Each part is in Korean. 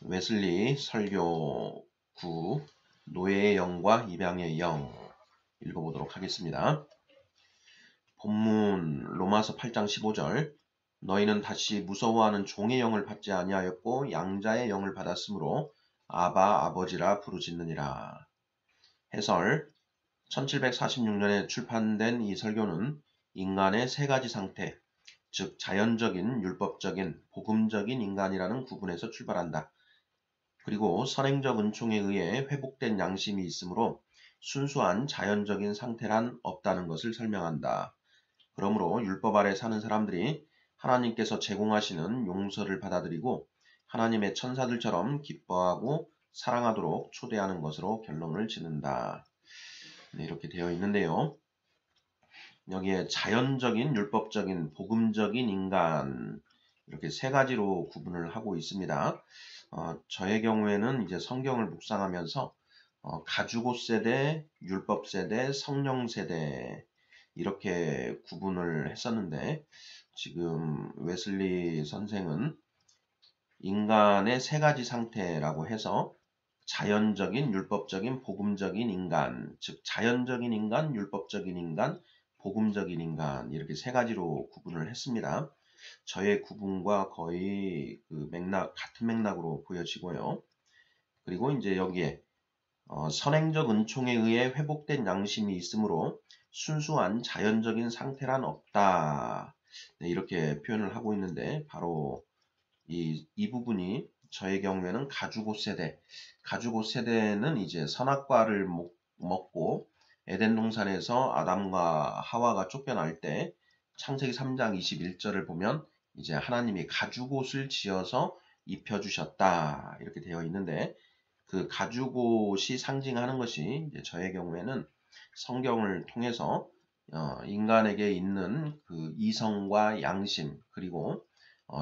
웨슬리 설교 9 노예의 영과 입양의 영 읽어보도록 하겠습니다. 본문 로마서 8장 15절 너희는 다시 무서워하는 종의 영을 받지 아니하였고 양자의 영을 받았으므로 아바 아버지라 부르짖느니라. 해설 1746년에 출판된 이 설교는 인간의 세 가지 상태, 즉 자연적인, 율법적인, 복음적인 인간이라는 구분에서 출발한다. 그리고 선행적 은총에 의해 회복된 양심이 있으므로 순수한 자연적인 상태란 없다는 것을 설명한다. 그러므로 율법 아래 사는 사람들이 하나님께서 제공하시는 용서를 받아들이고 하나님의 천사들처럼 기뻐하고 사랑하도록 초대하는 것으로 결론을 짓는다. 네, 이렇게 되어 있는데요. 여기에 자연적인, 율법적인, 복음적인 인간 이렇게 세 가지로 구분을 하고 있습니다. 저의 경우에는 이제 성경을 묵상하면서 가주고 세대, 율법 세대, 성령 세대 이렇게 구분을 했었는데 지금 웨슬리 선생은 인간의 세 가지 상태라고 해서 자연적인, 율법적인, 복음적인 인간, 즉 자연적인 인간, 율법적인 인간, 복음적인 인간 이렇게 세 가지로 구분을 했습니다. 저의 구분과 거의 그 같은 맥락으로 보여지고요. 그리고 이제 여기에 선행적 은총에 의해 회복된 양심이 있으므로 순수한 자연적인 상태란 없다. 네, 이렇게 표현을 하고 있는데 바로 이 부분이 저의 경우에는 가주고 세대는 이제 선악과를 먹고 에덴 동산에서 아담과 하와가 쫓겨날 때 창세기 3장 21절을 보면 이제 하나님이 가죽옷을 지어서 입혀주셨다 이렇게 되어 있는데 그 가죽옷이 상징하는 것이 이제 저의 경우에는 성경을 통해서 인간에게 있는 그 이성과 양심 그리고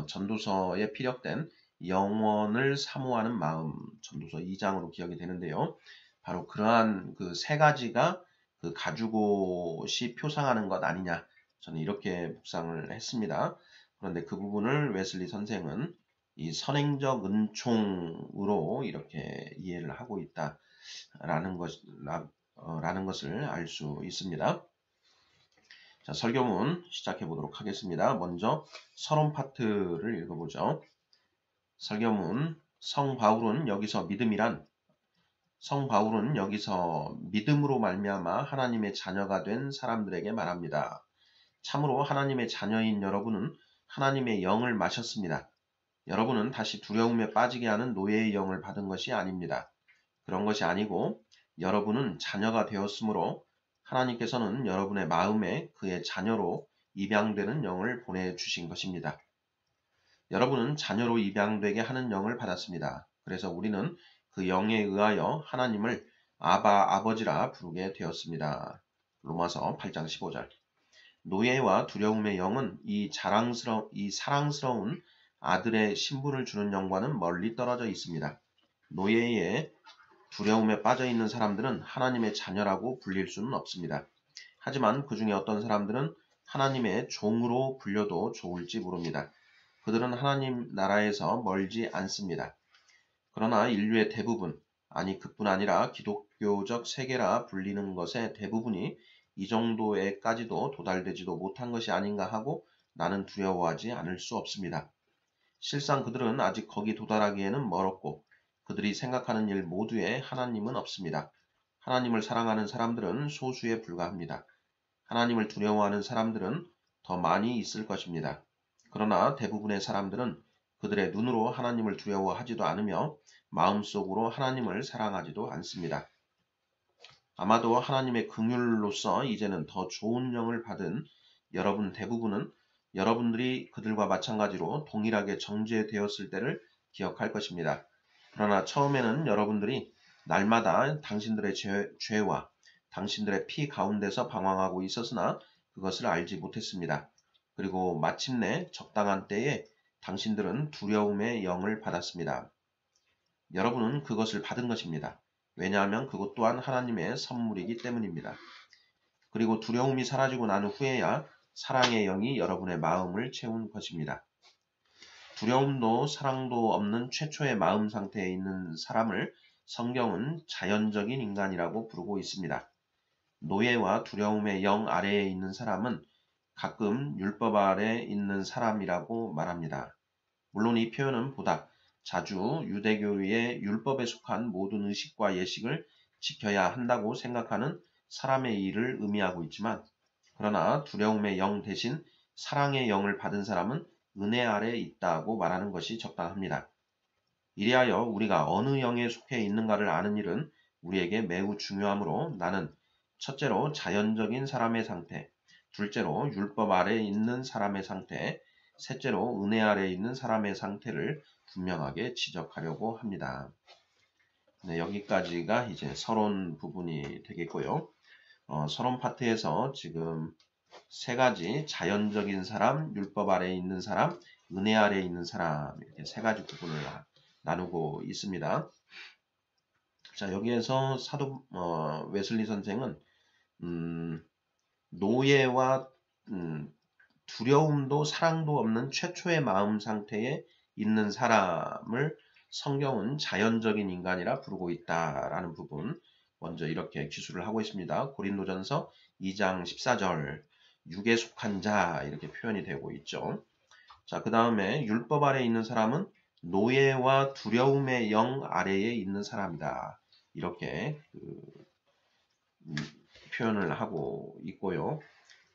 전도서에 피력된 영원을 사모하는 마음 전도서 2장으로 기억이 되는데요. 바로 그러한 그 세 가지가 그 가죽옷이 표상하는 것 아니냐 저는 이렇게 묵상을 했습니다. 그런데 그 부분을 웨슬리 선생은 이 선행적 은총으로 이렇게 이해를 하고 있다라는 것을 알 수 있습니다. 자, 설교문 시작해 보도록 하겠습니다. 먼저 서론 파트를 읽어보죠. 설교문 성 바울은 여기서 믿음으로 말미암아 하나님의 자녀가 된 사람들에게 말합니다. 참으로 하나님의 자녀인 여러분은 하나님의 영을 마셨습니다. 여러분은 다시 두려움에 빠지게 하는 노예의 영을 받은 것이 아닙니다. 그런 것이 아니고 여러분은 자녀가 되었으므로 하나님께서는 여러분의 마음에 그의 자녀로 입양되는 영을 보내주신 것입니다. 여러분은 자녀로 입양되게 하는 영을 받았습니다. 그래서 우리는 그 영에 의하여 하나님을 아버지라 부르게 되었습니다. 로마서 8장 15절 노예와 두려움의 영은 이 사랑스러운 아들의 신분을 주는 영과는 멀리 떨어져 있습니다. 노예의 두려움에 빠져 있는 사람들은 하나님의 자녀라고 불릴 수는 없습니다. 하지만 그 중에 어떤 사람들은 하나님의 종으로 불려도 좋을지 모릅니다. 그들은 하나님 나라에서 멀지 않습니다. 그러나 인류의 대부분, 아니 그뿐 아니라 기독교적 세계라 불리는 것의 대부분이 이 정도에까지도 도달되지도 못한 것이 아닌가 하고 나는 두려워하지 않을 수 없습니다. 실상 그들은 아직 거기 도달하기에는 멀었고 그들이 생각하는 일 모두에 하나님은 없습니다. 하나님을 사랑하는 사람들은 소수에 불과합니다. 하나님을 두려워하는 사람들은 더 많이 있을 것입니다. 그러나 대부분의 사람들은 그들의 눈으로 하나님을 두려워하지도 않으며 마음속으로 하나님을 사랑하지도 않습니다. 아마도 하나님의 긍휼로서 이제는 더 좋은 영을 받은 여러분 대부분은 여러분들이 그들과 마찬가지로 동일하게 정죄되었을 때를 기억할 것입니다. 그러나 처음에는 여러분들이 날마다 당신들의 죄와 당신들의 피 가운데서 방황하고 있었으나 그것을 알지 못했습니다. 그리고 마침내 적당한 때에 당신들은 두려움의 영을 받았습니다. 여러분은 그것을 받은 것입니다. 왜냐하면 그것 또한 하나님의 선물이기 때문입니다. 그리고 두려움이 사라지고 난 후에야 사랑의 영이 여러분의 마음을 채운 것입니다. 두려움도 사랑도 없는 최초의 마음 상태에 있는 사람을 성경은 자연적인 인간이라고 부르고 있습니다. 노예와 두려움의 영 아래에 있는 사람은 가끔 율법 아래 있는 사람이라고 말합니다. 물론 이 표현은 보다 자주 유대교의 율법에 속한 모든 의식과 예식을 지켜야 한다고 생각하는 사람의 일을 의미하고 있지만, 그러나 두려움의 영 대신 사랑의 영을 받은 사람은 은혜 아래 있다고 말하는 것이 적당합니다. 이리하여 우리가 어느 영에 속해 있는가를 아는 일은 우리에게 매우 중요하므로 나는 첫째로 자연적인 사람의 상태, 둘째로 율법 아래 있는 사람의 상태, 셋째로 은혜 아래 있는 사람의 상태를 분명하게 지적하려고 합니다. 네, 여기까지가 이제 서론 부분이 되겠고요. 서론 파트에서 지금 세 가지 자연적인 사람, 율법 아래에 있는 사람, 은혜 아래에 있는 사람 이렇게 세 가지 부분을 나누고 있습니다. 자, 여기에서 사도 웨슬리 선생은 노예와 두려움도 사랑도 없는 최초의 마음 상태에 있는 사람을 성경은 자연적인 인간이라 부르고 있다라는 부분 먼저 이렇게 기술을 하고 있습니다. 고린도전서 2장 14절 육에 속한 자 이렇게 표현이 되고 있죠. 자, 그 다음에 율법 아래에 있는 사람은 노예와 두려움의 영 아래에 있는 사람이다. 이렇게 표현을 하고 있고요.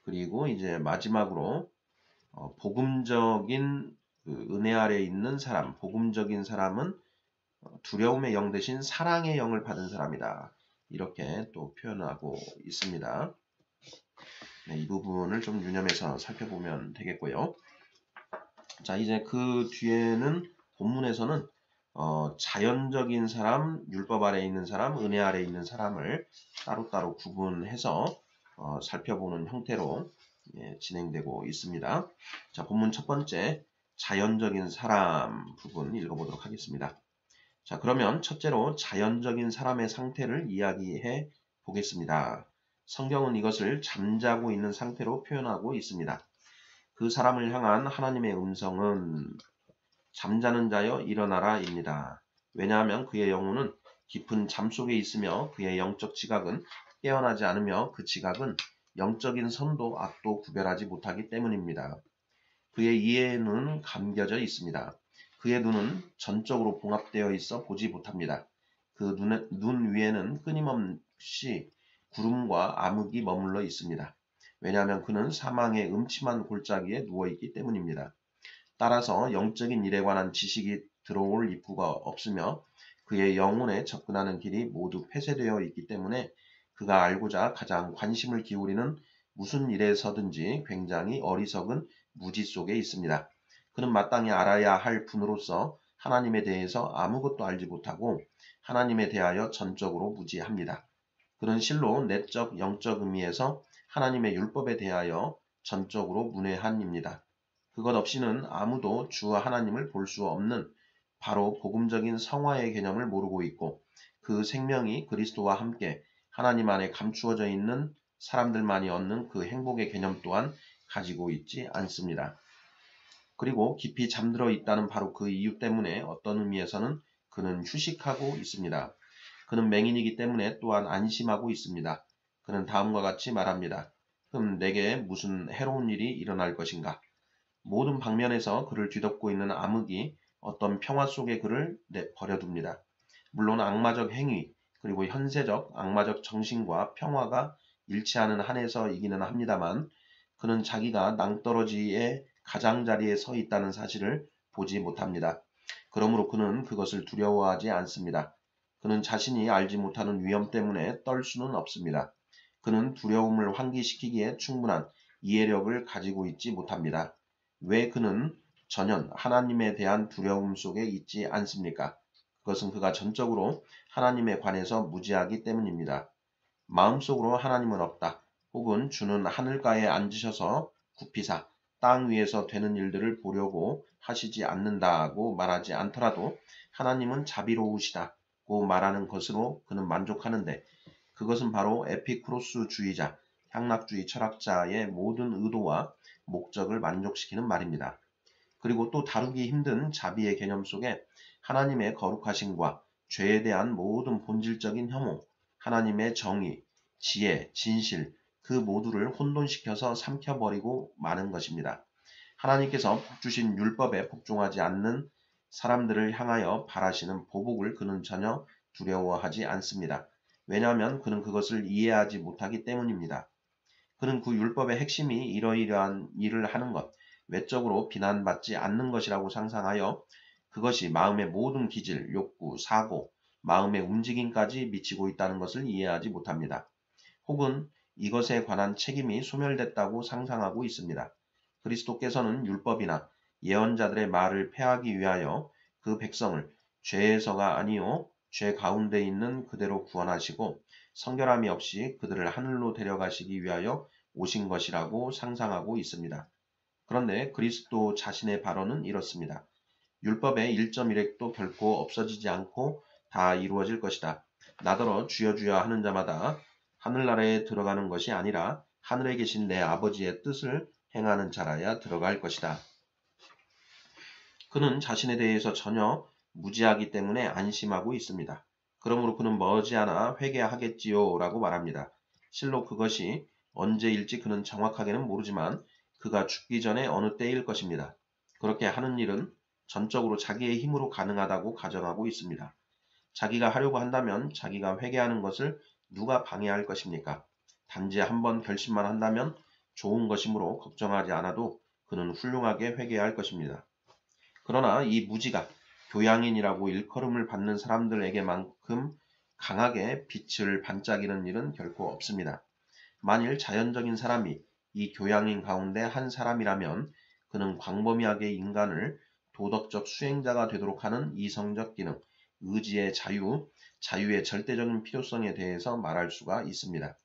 그리고 이제 마지막으로 복음적인 은혜 아래에 있는 사람, 복음적인 사람은 두려움의 영 대신 사랑의 영을 받은 사람이다. 이렇게 또 표현하고 있습니다. 네, 이 부분을 좀 유념해서 살펴보면 되겠고요. 자, 이제 그 뒤에는 본문에서는 자연적인 사람, 율법 아래에 있는 사람, 은혜 아래에 있는 사람을 따로따로 구분해서 살펴보는 형태로 진행되고 있습니다. 자, 본문 첫 번째 자연적인 사람 부분 읽어보도록 하겠습니다. 자, 그러면 첫째로 자연적인 사람의 상태를 이야기해 보겠습니다. 성경은 이것을 잠자고 있는 상태로 표현하고 있습니다. 그 사람을 향한 하나님의 음성은 잠자는 자여 일어나라입니다. 왜냐하면 그의 영혼은 깊은 잠 속에 있으며 그의 영적 지각은 깨어나지 않으며 그 지각은 영적인 선도 악도 구별하지 못하기 때문입니다. 그의 이해의 눈은 감겨져 있습니다. 그의 눈은 전적으로 봉합되어 있어 보지 못합니다. 그 눈 위에는 끊임없이 구름과 암흑이 머물러 있습니다. 왜냐하면 그는 사망의 음침한 골짜기에 누워있기 때문입니다. 따라서 영적인 일에 관한 지식이 들어올 입구가 없으며 그의 영혼에 접근하는 길이 모두 폐쇄되어 있기 때문에 그가 알고자 가장 관심을 기울이는 무슨 일에서든지 굉장히 어리석은 무지 속에 있습니다. 그는 마땅히 알아야 할 분으로서 하나님에 대해서 아무것도 알지 못하고 하나님에 대하여 전적으로 무지합니다. 그는 실로 내적 영적 의미에서 하나님의 율법에 대하여 전적으로 문외한입니다. 그것 없이는 아무도 주 하나님을 볼 수 없는 바로 복음적인 성화의 개념을 모르고 있고 그 생명이 그리스도와 함께 하나님 안에 감추어져 있는 사람들만이 얻는 그 행복의 개념 또한 가지고 있지 않습니다. 그리고 깊이 잠들어 있다는 바로 그 이유 때문에 어떤 의미에서는 그는 휴식하고 있습니다. 그는 맹인이기 때문에 또한 안심하고 있습니다. 그는 다음과 같이 말합니다. 그럼 내게 무슨 해로운 일이 일어날 것인가? 모든 방면에서 그를 뒤덮고 있는 암흑이 어떤 평화 속에 그를 버려둡니다. 물론 악마적 행위 그리고 현세적 악마적 정신과 평화가 일치하는 한에서 이기는 합니다만 그는 자기가 낭떠러지의 가장자리에 서 있다는 사실을 보지 못합니다. 그러므로 그는 그것을 두려워하지 않습니다. 그는 자신이 알지 못하는 위험 때문에 떨 수는 없습니다. 그는 두려움을 환기시키기에 충분한 이해력을 가지고 있지 못합니다. 왜 그는 전혀 하나님에 대한 두려움 속에 있지 않습니까? 그것은 그가 전적으로 하나님에 관해서 무지하기 때문입니다. 마음속으로 하나님은 없다. 혹은 주는 하늘가에 앉으셔서 굽히사 땅 위에서 되는 일들을 보려고 하시지 않는다고 말하지 않더라도 하나님은 자비로우시다고 말하는 것으로 그는 만족하는데 그것은 바로 에피쿠로스주의자, 향락주의 철학자의 모든 의도와 목적을 만족시키는 말입니다. 그리고 또 다루기 힘든 자비의 개념 속에 하나님의 거룩하심과 죄에 대한 모든 본질적인 혐오, 하나님의 정의, 지혜, 진실 그 모두를 혼돈시켜서 삼켜버리고 마는 것입니다. 하나님께서 주신 율법에 복종하지 않는 사람들을 향하여 바라시는 보복을 그는 전혀 두려워하지 않습니다. 왜냐하면 그는 그것을 이해하지 못하기 때문입니다. 그는 그 율법의 핵심이 이러이러한 일을 하는 것, 외적으로 비난받지 않는 것이라고 상상하여 그것이 마음의 모든 기질, 욕구, 사고, 마음의 움직임까지 미치고 있다는 것을 이해하지 못합니다. 혹은 이것에 관한 책임이 소멸됐다고 상상하고 있습니다. 그리스도께서는 율법이나 예언자들의 말을 폐하기 위하여 그 백성을 죄에서가 아니요 죄 가운데 있는 그대로 구원하시고 성결함이 없이 그들을 하늘로 데려가시기 위하여 오신 것이라고 상상하고 있습니다. 그런데 그리스도 자신의 발언은 이렇습니다. 율법의 1.1획도 결코 없어지지 않고 다 이루어질 것이다. 나더러 주여 주여 하는 자마다 하늘나라에 들어가는 것이 아니라 하늘에 계신 내 아버지의 뜻을 행하는 자라야 들어갈 것이다. 그는 자신에 대해서 전혀 무지하기 때문에 안심하고 있습니다. 그러므로 그는 머지않아 회개하겠지요 라고 말합니다. 실로 그것이 언제일지 그는 정확하게는 모르지만 그가 죽기 전에 어느 때일 것입니다. 그렇게 하는 일은 전적으로 자기의 힘으로 가능하다고 가정하고 있습니다. 자기가 하려고 한다면 자기가 회개하는 것을 누가 방해할 것입니까? 단지 한번 결심만 한다면 좋은 것이므로 걱정하지 않아도 그는 훌륭하게 회개할 것입니다. 그러나 이 무지가 교양인이라고 일컬음을 받는 사람들에게만큼 강하게 빛을 반짝이는 일은 결코 없습니다. 만일 자연적인 사람이 이 교양인 가운데 한 사람이라면 그는 광범위하게 인간을 도덕적 수행자가 되도록 하는 이성적 기능, 의지의 자유, 자유의 절대적인 필요성에 대해서 말할 수가 있습니다.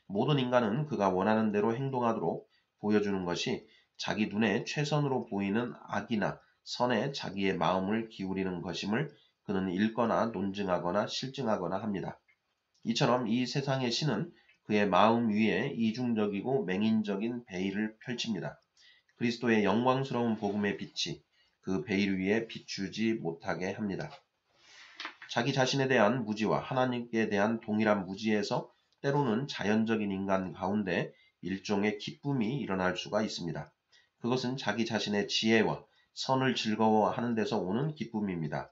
모든 인간은 그가 원하는 대로 행동하도록 보여주는 것이 자기 눈에 최선으로 보이는 악이나 선에 자기의 마음을 기울이는 것임을 그는 읽거나 논증하거나 실증하거나 합니다. 이처럼 이 세상의 신은 그의 마음 위에 이중적이고 맹인적인 베일을 펼칩니다. 그리스도의 영광스러운 복음의 빛이 그 베일 위에 비추지 못하게 합니다. 자기 자신에 대한 무지와 하나님께 대한 동일한 무지에서 때로는 자연적인 인간 가운데 일종의 기쁨이 일어날 수가 있습니다. 그것은 자기 자신의 지혜와 선을 즐거워하는 데서 오는 기쁨입니다.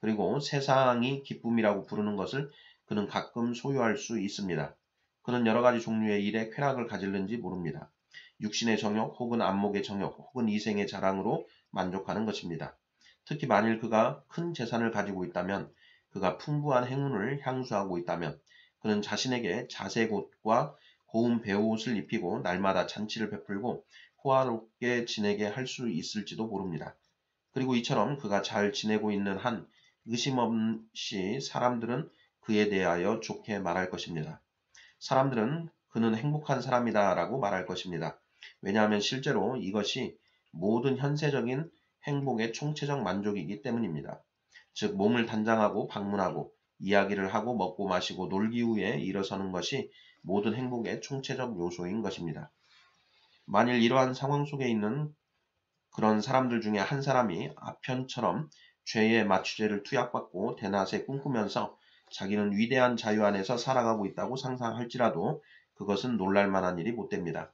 그리고 세상이 기쁨이라고 부르는 것을 그는 가끔 소유할 수 있습니다. 그는 여러 가지 종류의 일에 쾌락을 가질는지 모릅니다. 육신의 정욕 혹은 안목의 정욕 혹은 이생의 자랑으로 만족하는 것입니다. 특히 만일 그가 큰 재산을 가지고 있다면, 그가 풍부한 행운을 향수하고 있다면 그는 자신에게 자색옷과 고운 베옷을 입히고 날마다 잔치를 베풀고 호화롭게 지내게 할 수 있을지도 모릅니다. 그리고 이처럼 그가 잘 지내고 있는 한 의심 없이 사람들은 그에 대하여 좋게 말할 것입니다. 사람들은 그는 행복한 사람이다 라고 말할 것입니다. 왜냐하면 실제로 이것이 모든 현세적인 행복의 총체적 만족이기 때문입니다. 즉 몸을 단장하고 방문하고 이야기를 하고 먹고 마시고 놀기 위해 일어서는 것이 모든 행복의 총체적 요소인 것입니다. 만일 이러한 상황 속에 있는 그런 사람들 중에 한 사람이 아편처럼 죄의 마취제를 투약받고 대낮에 꿈꾸면서 자기는 위대한 자유 안에서 살아가고 있다고 상상할지라도 그것은 놀랄만한 일이 못 됩니다.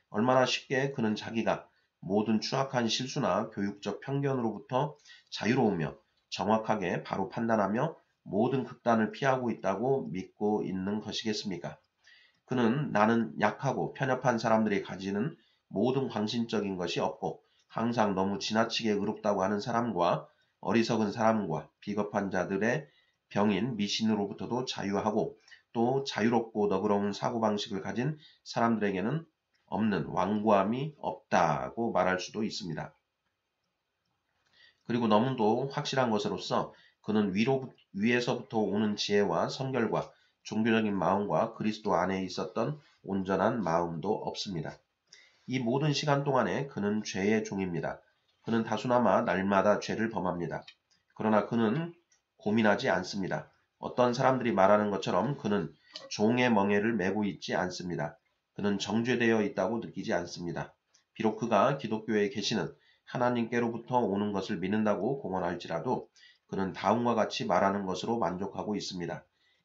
얼마나 쉽게 그는 자기가 모든 추악한 실수나 교육적 편견으로부터 자유로우며 정확하게 바로 판단하며 모든 극단을 피하고 있다고 믿고 있는 것이겠습니까? 그는 나는 약하고 편협한 사람들이 가지는 모든 광신적인 것이 없고 항상 너무 지나치게 의롭다고 하는 사람과 어리석은 사람과 비겁한 자들의 병인 미신으로부터도 자유하고 또 자유롭고 너그러운 사고방식을 가진 사람들에게는 없는 완고함이 없다고 말할 수도 있습니다. 그리고 너무도 확실한 것으로서 그는 위에서부터 오는 지혜와 성결과 종교적인 마음과 그리스도 안에 있었던 온전한 마음도 없습니다. 이 모든 시간 동안에 그는 죄의 종입니다. 그는 다수나마 날마다 죄를 범합니다. 그러나 그는 고민하지 않습니다. 어떤 사람들이 말하는 것처럼 그는 종의 멍에를 메고 있지 않습니다. 그는 정죄되어 있다고 느끼지 않습니다. 비록 그가 기독교에 계시는 하나님께로부터 오는 것을 믿는다고 공언할지라도 그는 다음과 같이 말하는 것으로 만족하고 있습니다.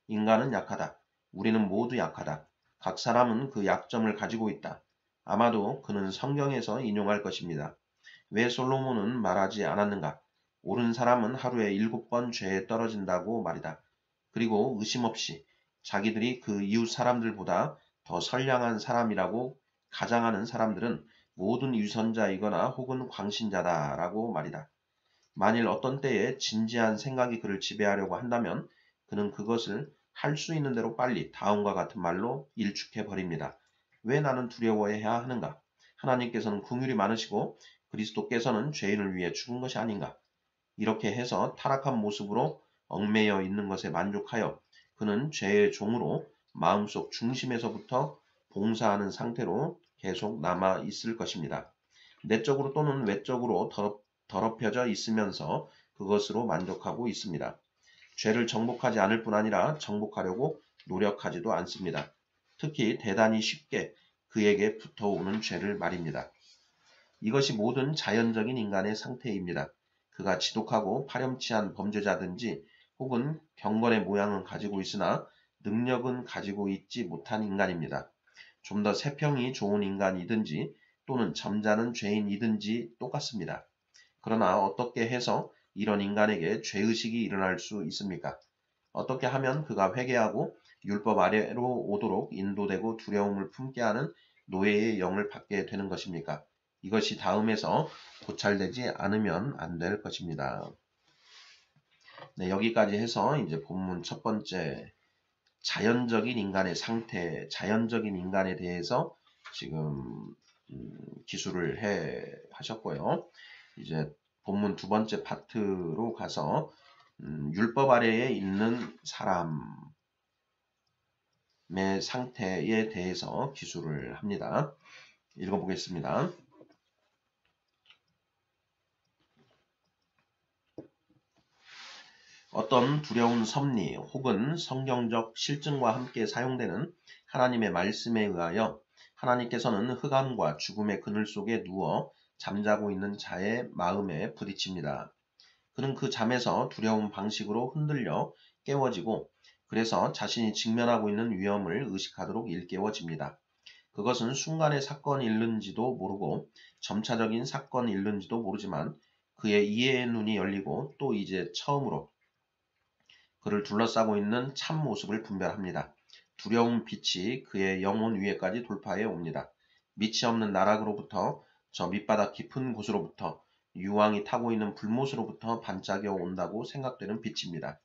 인간은 약하다. 우리는 모두 약하다. 각 사람은 그 약점을 가지고 있다. 아마도 그는 성경에서 인용할 것입니다. 왜 솔로몬은 말하지 않았는가? 옳은 사람은 하루에 7번 죄에 떨어진다고 말이다. 그리고 의심 없이 자기들이 그 이웃 사람들보다 더 선량한 사람이라고 가장하는 사람들은 모든 위선자이거나 혹은 광신자다라고 말이다. 만일 어떤 때에 진지한 생각이 그를 지배하려고 한다면 그는 그것을 할 수 있는 대로 빨리 다음과 같은 말로 일축해 버립니다. 왜 나는 두려워해야 하는가? 하나님께서는 긍휼이 많으시고 그리스도께서는 죄인을 위해 죽은 것이 아닌가? 이렇게 해서 타락한 모습으로 얽매여 있는 것에 만족하여 그는 죄의 종으로 마음속 중심에서부터 봉사하는 상태로 계속 남아 있을 것입니다. 내적으로 또는 외적으로 더럽혀져 있으면서 그것으로 만족하고 있습니다. 죄를 정복하지 않을 뿐 아니라 정복하려고 노력하지도 않습니다. 특히 대단히 쉽게 그에게 붙어오는 죄를 말입니다. 이것이 모든 자연적인 인간의 상태입니다. 그가 지독하고 파렴치한 범죄자든지 혹은 경건의 모양은 가지고 있으나 능력은 가지고 있지 못한 인간입니다. 좀 더 세평이 좋은 인간이든지 또는 점잖은 죄인이든지 똑같습니다. 그러나 어떻게 해서 이런 인간에게 죄의식이 일어날 수 있습니까? 어떻게 하면 그가 회개하고 율법 아래로 오도록 인도되고 두려움을 품게 하는 노예의 영을 받게 되는 것입니까? 이것이 다음에서 고찰되지 않으면 안 될 것입니다. 네, 여기까지 해서 이제 본문 첫 번째 자연적인 인간의 상태, 자연적인 인간에 대해서 지금 기술을 하셨고요. 이제 본문 두 번째 파트로 가서 율법 아래에 있는 사람의 상태에 대해서 기술을 합니다. 읽어보겠습니다. 어떤 두려운 섭리 혹은 성경적 실증과 함께 사용되는 하나님의 말씀에 의하여 하나님께서는 흑암과 죽음의 그늘 속에 누워 잠자고 있는 자의 마음에 부딪힙니다. 그는 그 잠에서 두려운 방식으로 흔들려 깨워지고 그래서 자신이 직면하고 있는 위험을 의식하도록 일깨워집니다. 그것은 순간의 사건일는지도 모르고 점차적인 사건일는지도 모르지만 그의 이해의 눈이 열리고 또 이제 처음으로 그를 둘러싸고 있는 참 모습을 분별합니다. 두려운 빛이 그의 영혼 위에까지 돌파해 옵니다. 밑이 없는 나락으로부터 저 밑바닥 깊은 곳으로부터 유황이 타고 있는 불못으로부터 반짝여 온다고 생각되는 빛입니다.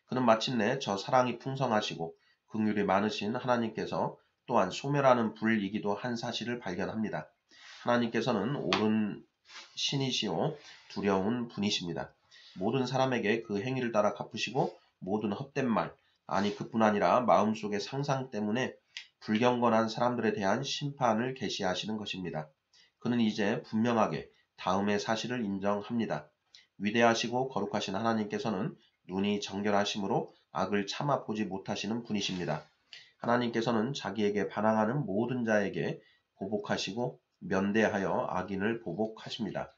그는 마침내 저 사랑이 풍성하시고 긍휼이 많으신 하나님께서 또한 소멸하는 불이기도 한 사실을 발견합니다. 하나님께서는 옳은 신이시오 두려운 분이십니다. 모든 사람에게 그 행위를 따라 갚으시고 모든 헛된 말, 아니 그뿐 아니라 마음속의 상상 때문에 불경건한 사람들에 대한 심판을 계시하시는 것입니다. 그는 이제 분명하게 다음의 사실을 인정합니다. 위대하시고 거룩하신 하나님께서는 눈이 정결하심으로 악을 참아 보지 못하시는 분이십니다. 하나님께서는 자기에게 반항하는 모든 자에게 보복하시고 면대하여 악인을 보복하십니다.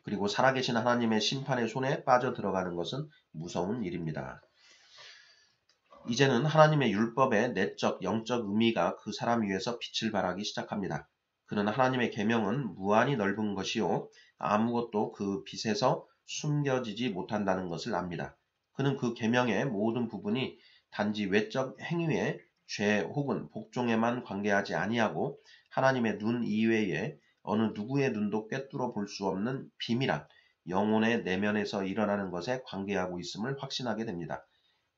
그리고 살아계신 하나님의 심판의 손에 빠져들어가는 것은 무서운 일입니다. 이제는 하나님의 율법의 내적, 영적 의미가 그 사람 위에서 빛을 발하기 시작합니다. 그는 하나님의 계명은 무한히 넓은 것이요 아무것도 그 빛에서 숨겨지지 못한다는 것을 압니다. 그는 그 계명의 모든 부분이 단지 외적 행위의 죄 혹은 복종에만 관계하지 아니하고 하나님의 눈 이외에 어느 누구의 눈도 꿰뚫어 볼 수 없는 비밀한 영혼의 내면에서 일어나는 것에 관계하고 있음을 확신하게 됩니다.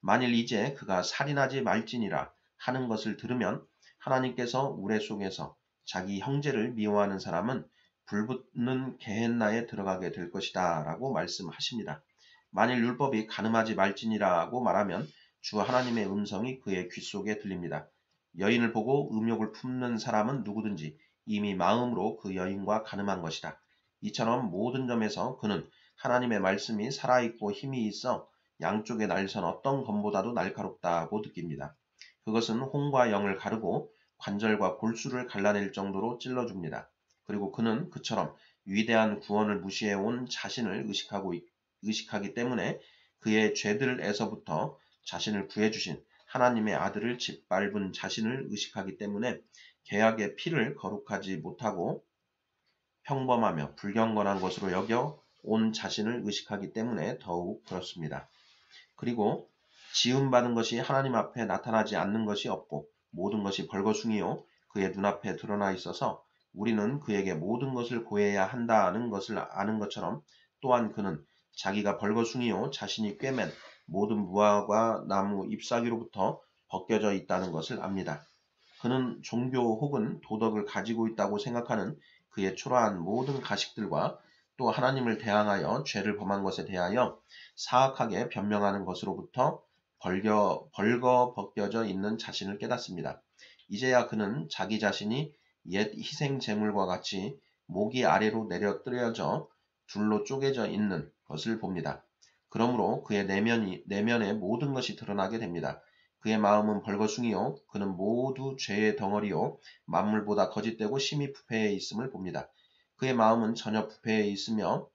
만일 이제 그가 살인하지 말지니라 하는 것을 들으면 하나님께서 우레 속에서 자기 형제를 미워하는 사람은 불붙는 게헨나에 들어가게 될 것이다 라고 말씀하십니다. 만일 율법이 간음하지 말지니라고 말하면 주 하나님의 음성이 그의 귀 속에 들립니다. 여인을 보고 음욕을 품는 사람은 누구든지 이미 마음으로 그 여인과 간음한 것이다. 이처럼 모든 점에서 그는 하나님의 말씀이 살아있고 힘이 있어 양쪽의 날선 어떤 검보다도 날카롭다고 느낍니다. 그것은 혼과 영을 가르고 관절과 골수를 갈라낼 정도로 찔러줍니다. 그리고 그는 그처럼 위대한 구원을 무시해온 자신을 의식하기 때문에 그의 죄들에서부터 자신을 구해주신 하나님의 아들을 짓밟은 자신을 의식하기 때문에 계약의 피를 거룩하지 못하고 평범하며 불경건한 것으로 여겨 온 자신을 의식하기 때문에 더욱 그렇습니다. 그리고 지음받은 것이 하나님 앞에 나타나지 않는 것이 없고 모든 것이 벌거숭이요 그의 눈앞에 드러나 있어서 우리는 그에게 모든 것을 고해야 한다는 것을 아는 것처럼 또한 그는 자기가 벌거숭이요 자신이 꿰맨 모든 무화과 나무 잎사귀로부터 벗겨져 있다는 것을 압니다. 그는 종교 혹은 도덕을 가지고 있다고 생각하는 그의 초라한 모든 가식들과 또 하나님을 대항하여 죄를 범한 것에 대하여 사악하게 변명하는 것으로부터 벌거 벗겨져 있는 자신을 깨닫습니다. 이제야 그는 자기 자신이 옛 희생 제물과 같이 모기 아래로 내려 뜨려져 둘로 쪼개져 있는 것을 봅니다. 그러므로 그의 내면에 모든 것이 드러나게 됩니다. 그의 마음은 벌거숭이요 그는 모두 죄의 덩어리요 만물보다 거짓되고 심히 부패해 있음을 봅니다. 그의 마음은 전혀 부패해 있으며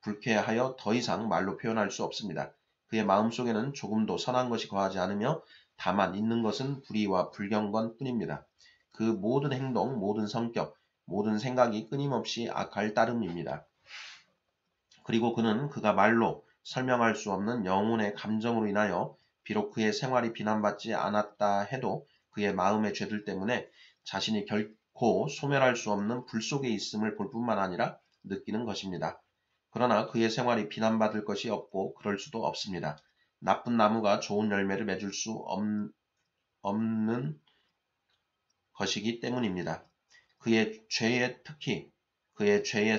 불쾌하여 더 이상 말로 표현할 수 없습니다. 그의 마음속에는 조금도 선한 것이 거하지 않으며 다만 있는 것은 불의와 불경건 뿐입니다. 그 모든 행동, 모든 성격, 모든 생각이 끊임없이 악할 따름입니다. 그리고 그는 그가 말로 설명할 수 없는 영혼의 감정으로 인하여 비록 그의 생활이 비난받지 않았다 해도 그의 마음의 죄들 때문에 자신이 결코 소멸할 수 없는 불 속에 있음을 볼 뿐만 아니라 느끼는 것입니다. 그러나 그의 생활이 비난받을 것이 없고 그럴 수도 없습니다. 나쁜 나무가 좋은 열매를 맺을 수 없는 것이기 때문입니다. 그의 죄의 특히 그의 죄의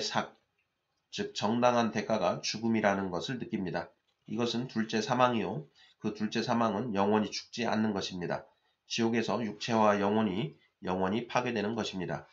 즉 정당한 대가가 죽음이라는 것을 느낍니다. 이것은 둘째 사망이요. 그 둘째 사망은 영원히 죽지 않는 것입니다. 지옥에서 육체와 영원히 파괴되는 것입니다.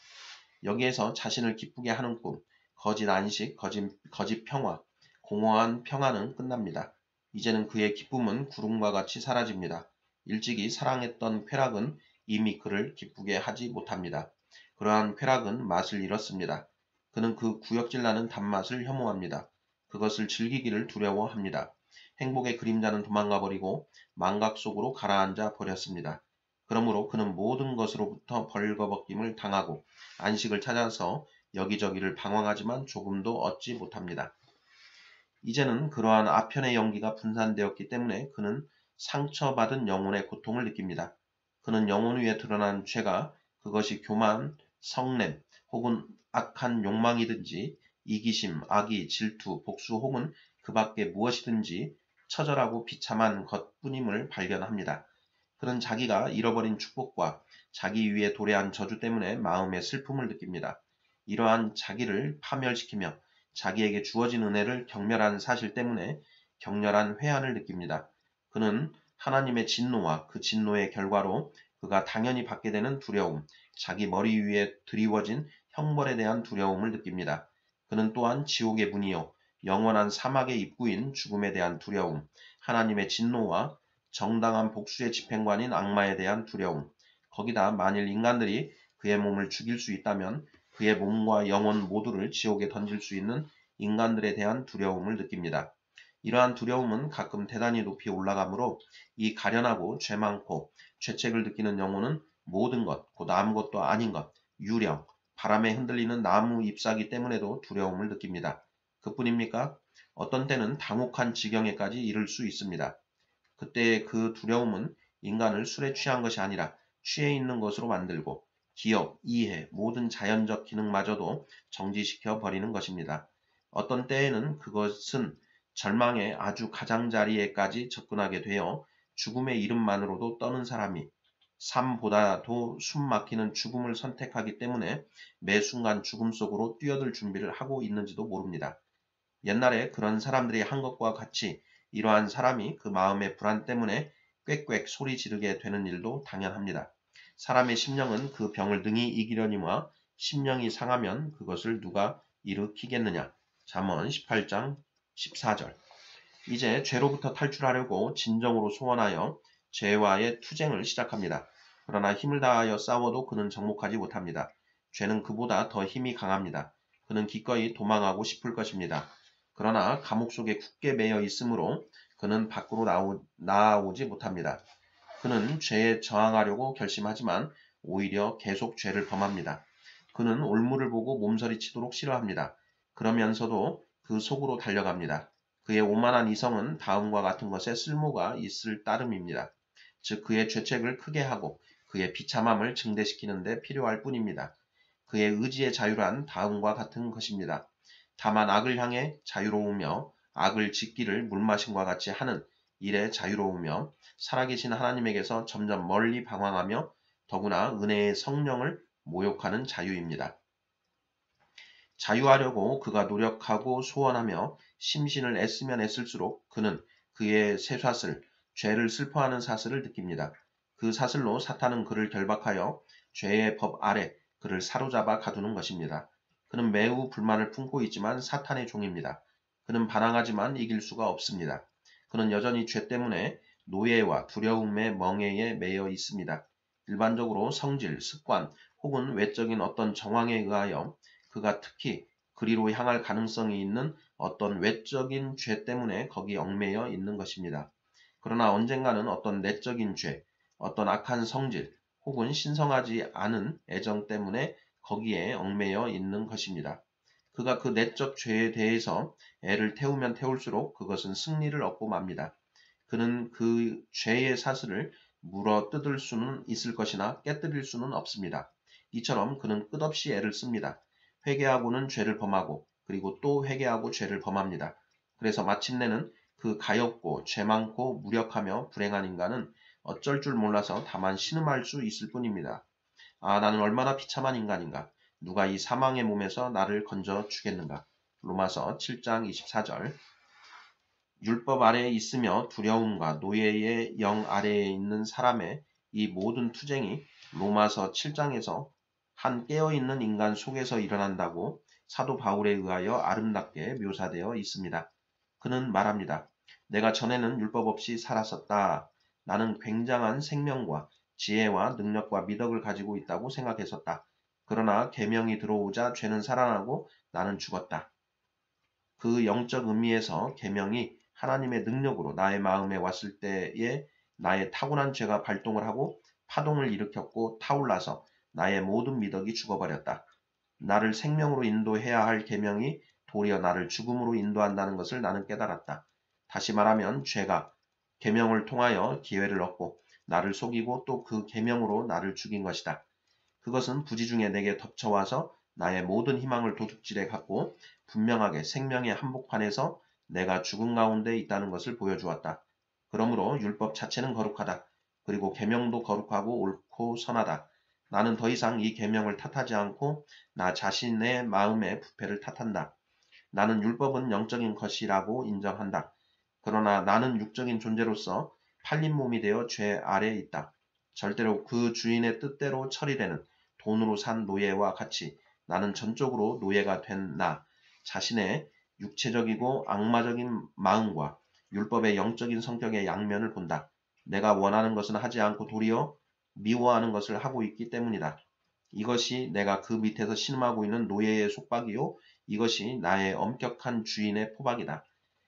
여기에서 자신을 기쁘게 하는 꿈, 거짓 안식, 거짓 평화, 공허한 평화는 끝납니다. 이제는 그의 기쁨은 구름과 같이 사라집니다. 일찍이 사랑했던 쾌락은 이미 그를 기쁘게 하지 못합니다. 그러한 쾌락은 맛을 잃었습니다. 그는 그 구역질나는 단맛을 혐오합니다. 그것을 즐기기를 두려워합니다. 행복의 그림자는 도망가 버리고 망각 속으로 가라앉아 버렸습니다. 그러므로 그는 모든 것으로부터 벌거벗김을 당하고 안식을 찾아서 여기저기를 방황하지만 조금도 얻지 못합니다. 이제는 그러한 아편의 연기가 분산되었기 때문에 그는 상처받은 영혼의 고통을 느낍니다. 그는 영혼 위에 드러난 죄가 그것이 교만, 성냄 혹은 악한 욕망이든지 이기심, 악의, 질투, 복수 혹은 그 밖에 무엇이든지 처절하고 비참한 것뿐임을 발견합니다. 그는 자기가 잃어버린 축복과 자기 위에 도래한 저주 때문에 마음의 슬픔을 느낍니다. 이러한 자기를 파멸시키며 자기에게 주어진 은혜를 경멸한 사실 때문에 격렬한 회한을 느낍니다. 그는 하나님의 진노와 그 진노의 결과로 그가 당연히 받게 되는 두려움, 자기 머리 위에 드리워진 형벌에 대한 두려움을 느낍니다. 그는 또한 지옥의 문이요 영원한 사막의 입구인 죽음에 대한 두려움, 하나님의 진노와 정당한 복수의 집행관인 악마에 대한 두려움, 거기다 만일 인간들이 그의 몸을 죽일 수 있다면 그의 몸과 영혼 모두를 지옥에 던질 수 있는 인간들에 대한 두려움을 느낍니다. 이러한 두려움은 가끔 대단히 높이 올라가므로 이 가련하고 죄 많고 죄책을 느끼는 영혼은 모든 것, 곧 아무것도 아닌 것, 유령, 바람에 흔들리는 나무 잎사귀 때문에도 두려움을 느낍니다. 그뿐입니까? 어떤 때는 당혹한 지경에까지 이를 수 있습니다. 그때의 그 두려움은 인간을 술에 취한 것이 아니라 취해 있는 것으로 만들고 기억, 이해, 모든 자연적 기능마저도 정지시켜 버리는 것입니다. 어떤 때에는 그것은 절망의 아주 가장자리에까지 접근하게 되어 죽음의 이름만으로도 떠는 사람이 삶보다도 숨막히는 죽음을 선택하기 때문에 매 순간 죽음 속으로 뛰어들 준비를 하고 있는지도 모릅니다. 옛날에 그런 사람들이 한 것과 같이 이러한 사람이 그 마음의 불안 때문에 꽥꽥 소리 지르게 되는 일도 당연합니다. 사람의 심령은 그 병을 능히 이기려니와 심령이 상하면 그것을 누가 일으키겠느냐. 잠언 18장 14절. 이제 죄로부터 탈출하려고 진정으로 소원하여 죄와의 투쟁을 시작합니다. 그러나 힘을 다하여 싸워도 그는 정복하지 못합니다. 죄는 그보다 더 힘이 강합니다. 그는 기꺼이 도망하고 싶을 것입니다. 그러나 감옥 속에 굳게 매여 있으므로 그는 밖으로 나오지 못합니다. 그는 죄에 저항하려고 결심하지만 오히려 계속 죄를 범합니다. 그는 올무를 보고 몸서리치도록 싫어합니다. 그러면서도 그 속으로 달려갑니다. 그의 오만한 이성은 다음과 같은 것에 쓸모가 있을 따름입니다. 즉 그의 죄책을 크게 하고 그의 비참함을 증대시키는 데 필요할 뿐입니다. 그의 의지의 자유란 다음과 같은 것입니다. 다만 악을 향해 자유로우며 악을 짓기를 물마심과 같이 하는 일에 자유로우며 살아계신 하나님에게서 점점 멀리 방황하며 더구나 은혜의 성령을 모욕하는 자유입니다. 자유하려고 그가 노력하고 소원하며 심신을 애쓰면 애쓸수록 그는 그의 쇠사슬, 죄를 슬퍼하는 사슬을 느낍니다. 그 사슬로 사탄은 그를 결박하여 죄의 법 아래 그를 사로잡아 가두는 것입니다. 그는 매우 불만을 품고 있지만 사탄의 종입니다. 그는 반항하지만 이길 수가 없습니다. 그는 여전히 죄 때문에 노예와 두려움의 멍에에 매여 있습니다. 일반적으로 성질, 습관 혹은 외적인 어떤 정황에 의하여 그가 특히 그리로 향할 가능성이 있는 어떤 외적인 죄 때문에 거기 얽매여 있는 것입니다. 그러나 언젠가는 어떤 내적인 죄, 어떤 악한 성질 혹은 신성하지 않은 애정 때문에 거기에 얽매여 있는 것입니다. 그가 그 내적 죄에 대해서 애를 태우면 태울수록 그것은 승리를 얻고 맙니다. 그는 그 죄의 사슬을 물어 뜯을 수는 있을 것이나 깨뜨릴 수는 없습니다. 이처럼 그는 끝없이 애를 씁니다. 회개하고는 죄를 범하고 그리고 또 회개하고 죄를 범합니다. 그래서 마침내는 그 가엾고 죄 많고 무력하며 불행한 인간은 어쩔 줄 몰라서 다만 신음할 수 있을 뿐입니다. 아, 나는 얼마나 비참한 인간인가. 누가 이 사망의 몸에서 나를 건져 주겠는가. 로마서 7장 24절. 율법 아래에 있으며 두려움과 노예의 영 아래에 있는 사람의 이 모든 투쟁이 로마서 7장에서 한 깨어있는 인간 속에서 일어난다고 사도 바울에 의하여 아름답게 묘사되어 있습니다. 그는 말합니다. 내가 전에는 율법 없이 살았었다. 나는 굉장한 생명과 지혜와 능력과 미덕을 가지고 있다고 생각했었다. 그러나 계명이 들어오자 죄는 살아나고 나는 죽었다. 그 영적 의미에서 계명이 하나님의 능력으로 나의 마음에 왔을 때에 나의 타고난 죄가 발동을 하고 파동을 일으켰고 타올라서 나의 모든 미덕이 죽어버렸다. 나를 생명으로 인도해야 할 계명이 도리어 나를 죽음으로 인도한다는 것을 나는 깨달았다. 다시 말하면 죄가 계명을 통하여 기회를 얻고 나를 속이고 또 그 계명으로 나를 죽인 것이다. 그것은 부지중에 내게 덮쳐와서 나의 모든 희망을 도둑질해 갖고 분명하게 생명의 한복판에서 내가 죽음 가운데 있다는 것을 보여주었다. 그러므로 율법 자체는 거룩하다. 그리고 계명도 거룩하고 옳고 선하다. 나는 더 이상 이 계명을 탓하지 않고 나 자신의 마음의 부패를 탓한다. 나는 율법은 영적인 것이라고 인정한다. 그러나 나는 육적인 존재로서 팔린 몸이 되어 죄 아래에 있다. 절대로 그 주인의 뜻대로 처리되는 돈으로 산 노예와 같이 나는 전적으로 노예가 된 나 자신의 육체적이고 악마적인 마음과 율법의 영적인 성격의 양면을 본다. 내가 원하는 것은 하지 않고 도리어 미워하는 것을 하고 있기 때문이다. 이것이 내가 그 밑에서 신음하고 있는 노예의 속박이요. 이것이 나의 엄격한 주인의 포박이다.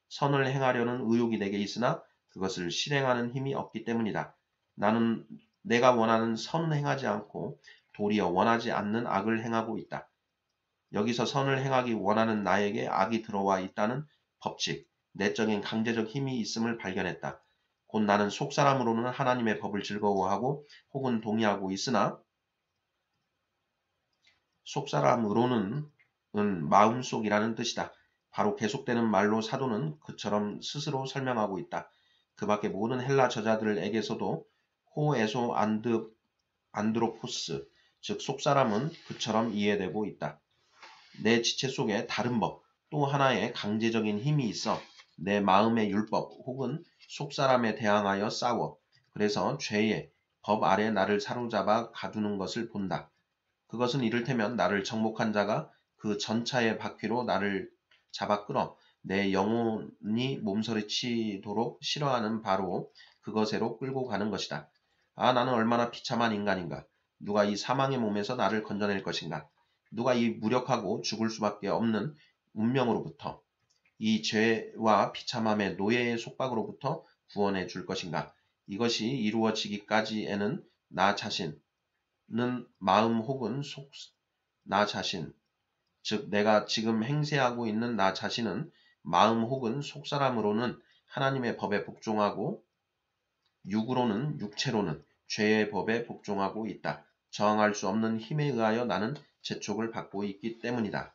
선을 행하려는 의욕이 내게 있으나 그것을 실행하는 힘이 없기 때문이다. 나는 내가 원하는 선은 행하지 않고 도리어 원하지 않는 악을 행하고 있다. 여기서 선을 행하기 원하는 나에게 악이 들어와 있다는 법칙, 내적인 강제적 힘이 있음을 발견했다. 곧 나는 속사람으로는 하나님의 법을 즐거워하고 혹은 동의하고 있으나 속사람으로는 마음속이라는 뜻이다. 바로 계속되는 말로 사도는 그처럼 스스로 설명하고 있다. 그 밖에 모든 헬라 저자들에게서도 호에소 안드로포스, 즉 속사람은 그처럼 이해되고 있다. 내 지체 속에 다른 법, 또 하나의 강제적인 힘이 있어 내 마음의 율법 혹은 속사람에 대항하여 싸워 그래서 죄의 법 아래 나를 사로잡아 가두는 것을 본다. 그것은 이를테면 나를 정복한 자가 그 전차의 바퀴로 나를 잡아 끌어 내 영혼이 몸서리치도록 싫어하는 바로 그것으로 끌고 가는 것이다. 아, 나는 얼마나 비참한 인간인가. 누가 이 사망의 몸에서 나를 건져낼 것인가. 누가 이 무력하고 죽을 수밖에 없는 운명으로부터, 이 죄와 비참함의 노예의 속박으로부터 구원해 줄 것인가? 이것이 이루어지기까지에는 나 자신은 마음 혹은 나 자신, 즉 내가 지금 행세하고 있는 나 자신은 마음 혹은 속사람으로는 하나님의 법에 복종하고 육으로는 육체로는 죄의 법에 복종하고 있다. 저항할 수 없는 힘에 의하여 나는 재촉을 받고 있기 때문이다.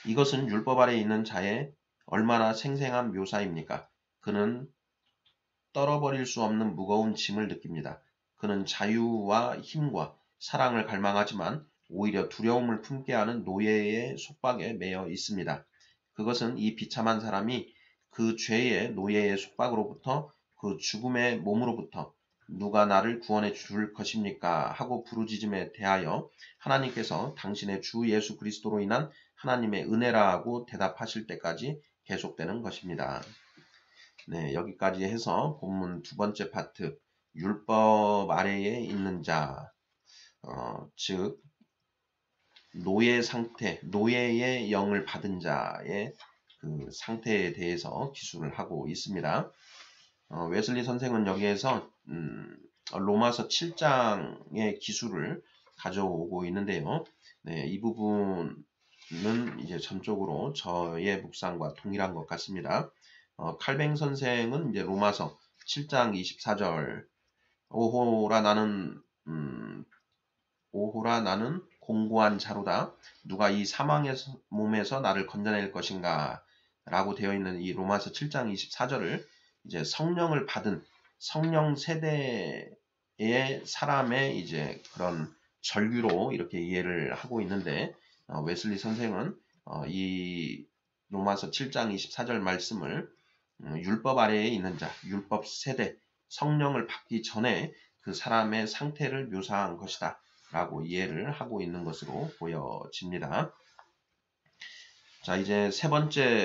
이것은 율법 아래 있는 자의 얼마나 생생한 묘사입니까? 그는 떨어버릴 수 없는 무거운 짐을 느낍니다. 그는 자유와 힘과 사랑을 갈망하지만 오히려 두려움을 품게 하는 노예의 속박에 매여 있습니다. 그것은 이 비참한 사람이 그 죄의 노예의 속박으로부터, 그 죽음의 몸으로부터 누가 나를 구원해 줄 것입니까? 하고 부르짖음에 대하여 하나님께서 당신의 주 예수 그리스도로 인한 하나님의 은혜라고 대답하실 때까지 계속되는 것입니다. 네, 여기까지 해서 본문 두 번째 파트, 율법 아래에 있는 자, 즉 노예 상태, 노예의 영을 받은 자의 그 상태에 대해서 기술을 하고 있습니다. 웨슬리 선생은 여기에서 로마서 7장의 기술을 가져오고 있는데요. 네, 이 부분은 이제 전적으로 저의 묵상과 동일한 것 같습니다. 칼뱅 선생은 이제 로마서 7장 24절 오호라 나는 공고한 자로다. 누가 이 사망의 몸에서 나를 건져낼 것인가? 라고 되어 있는 이 로마서 7장 24절을 이제 성령을 받은 성령 세대의 사람의 이제 그런 절규로 이렇게 이해를 하고 있는데, 웨슬리 선생은 이 로마서 7장 24절 말씀을 율법 아래에 있는 자, 율법 세대, 성령을 받기 전에 그 사람의 상태를 묘사한 것이다 라고 이해를 하고 있는 것으로 보여집니다. 자, 이제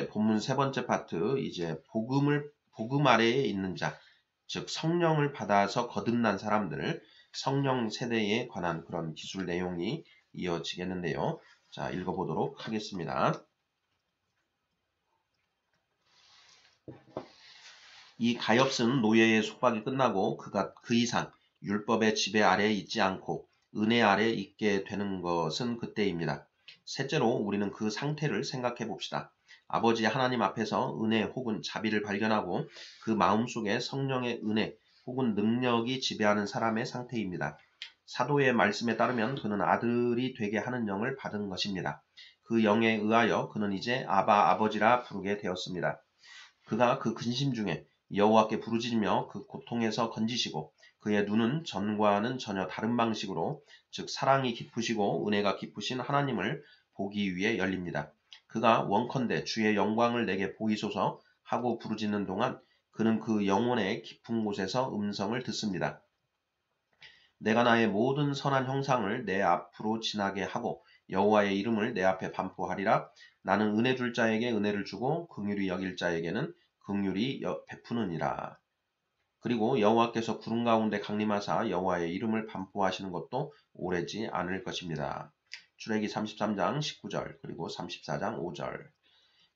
본문 세 번째 파트, 이제 복음 아래에 있는 자, 즉 성령을 받아서 거듭난 사람들, 성령 세대에 관한 그런 기술 내용이 이어지겠는데요. 자, 읽어보도록 하겠습니다. 이 가엾은 노예의 속박이 끝나고 그가 그 이상 율법의 지배 아래에 있지 않고 은혜 아래에 있게 되는 것은 그때입니다. 셋째로 우리는 그 상태를 생각해 봅시다. 아버지 하나님 앞에서 은혜 혹은 자비를 발견하고 그 마음속에 성령의 은혜 혹은 능력이 지배하는 사람의 상태입니다. 사도의 말씀에 따르면 그는 아들이 되게 하는 영을 받은 것입니다. 그 영에 의하여 그는 이제 아바 아버지라 부르게 되었습니다. 그가 그 근심 중에 여호와께 부르짖으며 그 고통에서 건지시고 그의 눈은 전과는 전혀 다른 방식으로, 즉 사랑이 깊으시고 은혜가 깊으신 하나님을 보기 위해 열립니다. 그가 원컨대 주의 영광을 내게 보이소서 하고 부르짖는 동안 그는 그 영혼의 깊은 곳에서 음성을 듣습니다. 내가 나의 모든 선한 형상을 내 앞으로 지나게 하고 여호와의 이름을 내 앞에 반포하리라. 나는 은혜 줄 자에게 은혜를 주고 긍휼히 여길 자에게는 긍휼히 베푸느니라. 그리고 여호와께서 구름 가운데 강림하사 여호와의 이름을 반포하시는 것도 오래지 않을 것입니다. 출애기 33장 19절 그리고 34장 5절.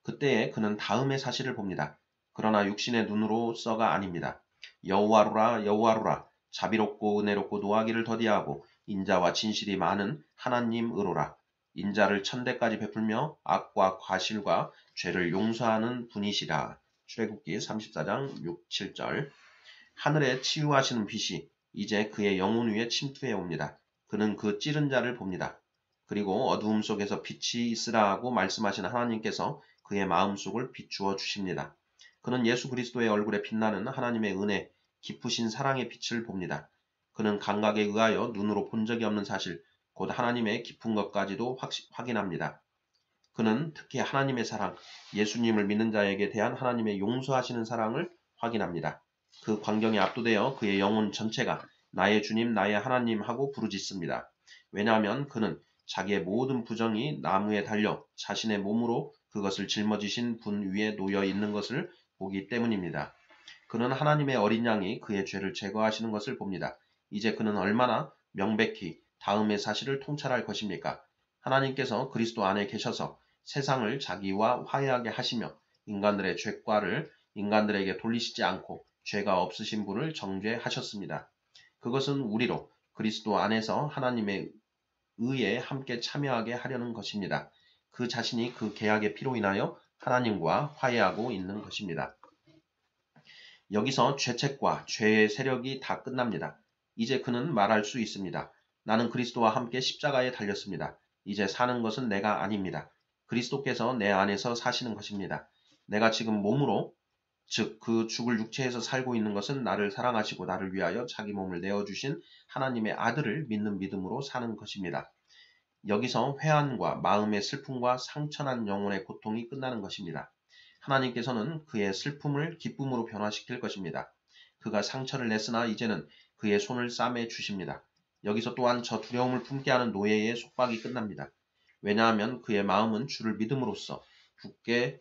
그때에 그는 다음의 사실을 봅니다. 그러나 육신의 눈으로서가 아닙니다. 여호와로라 여호와로라 자비롭고 은혜롭고 노하기를 더디하고 인자와 진실이 많은 하나님으로라. 인자를 천대까지 베풀며 악과 과실과 죄를 용서하는 분이시라. 출애굽기 34장 6, 7절. 하늘에 치유하시는 빛이 이제 그의 영혼 위에 침투해 옵니다. 그는 그 찌른 자를 봅니다. 그리고 어두움 속에서 빛이 있으라 하고 말씀하신 하나님께서 그의 마음속을 비추어 주십니다. 그는 예수 그리스도의 얼굴에 빛나는 하나님의 은혜, 깊으신 사랑의 빛을 봅니다. 그는 감각에 의하여 눈으로 본 적이 없는 사실, 곧 하나님의 깊은 것까지도 확인합니다. 그는 특히 하나님의 사랑, 예수님을 믿는 자에게 대한 하나님의 용서하시는 사랑을 확인합니다. 그 광경에 압도되어 그의 영혼 전체가 나의 주님, 나의 하나님 하고 부르짖습니다. 왜냐하면 그는 자기의 모든 부정이 나무에 달려 자신의 몸으로 그것을 짊어지신 분 위에 놓여 있는 것을 보기 때문입니다. 그는 하나님의 어린 양이 그의 죄를 제거하시는 것을 봅니다. 이제 그는 얼마나 명백히 다음의 사실을 통찰할 것입니까? 하나님께서 그리스도 안에 계셔서 세상을 자기와 화해하게 하시며 인간들의 죄과를 인간들에게 돌리시지 않고 죄가 없으신 분을 정죄하셨습니다. 그것은 우리로 그리스도 안에서 하나님의 의에 함께 참여하게 하려는 것입니다. 그 자신이 그 계약의 피로 인하여 하나님과 화해하고 있는 것입니다. 여기서 죄책과 죄의 세력이 다 끝납니다. 이제 그는 말할 수 있습니다. 나는 그리스도와 함께 십자가에 달렸습니다. 이제 사는 것은 내가 아닙니다. 그리스도께서 내 안에서 사시는 것입니다. 내가 지금 몸으로 즉 그 죽을 육체에서 살고 있는 것은 나를 사랑하시고 나를 위하여 자기 몸을 내어주신 하나님의 아들을 믿는 믿음으로 사는 것입니다. 여기서 회한과 마음의 슬픔과 상처난 영혼의 고통이 끝나는 것입니다. 하나님께서는 그의 슬픔을 기쁨으로 변화시킬 것입니다. 그가 상처를 냈으나 이제는 그의 손을 싸매 주십니다. 여기서 또한 저 두려움을 품게 하는 노예의 속박이 끝납니다. 왜냐하면 그의 마음은 주를 믿음으로써 굳게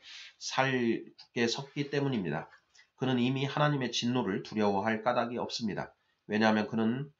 섰기 때문입니다. 그는 이미 하나님의 진노를 두려워할 까닭이 없습니다. 왜냐하면 그는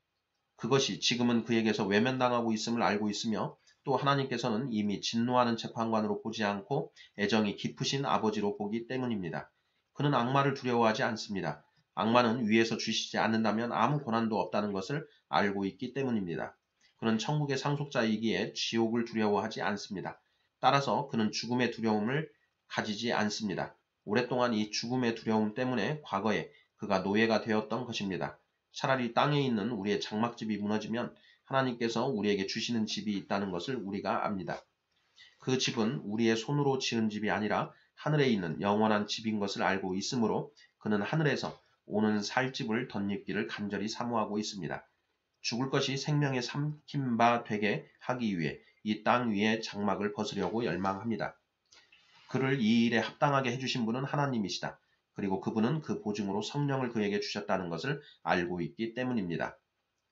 그것이 지금은 그에게서 외면당하고 있음을 알고 있으며 또 하나님께서는 이미 진노하는 재판관으로 보지 않고 애정이 깊으신 아버지로 보기 때문입니다. 그는 악마를 두려워하지 않습니다. 악마는 위에서 주시지 않는다면 아무 고난도 없다는 것을 알고 있기 때문입니다. 그는 천국의 상속자이기에 지옥을 두려워하지 않습니다. 따라서 그는 죽음의 두려움을 가지지 않습니다. 오랫동안 이 죽음의 두려움 때문에 과거에 그가 노예가 되었던 것입니다. 차라리 땅에 있는 우리의 장막집이 무너지면 하나님께서 우리에게 주시는 집이 있다는 것을 우리가 압니다. 그 집은 우리의 손으로 지은 집이 아니라 하늘에 있는 영원한 집인 것을 알고 있으므로 그는 하늘에서 오는 살 집을 덧입기를 간절히 사모하고 있습니다. 죽을 것이 생명의 삼킨 바 되게 하기 위해 이 땅 위의 장막을 벗으려고 열망합니다. 그를 이 일에 합당하게 해주신 분은 하나님이시다. 그리고 그분은 그 보증으로 성령을 그에게 주셨다는 것을 알고 있기 때문입니다.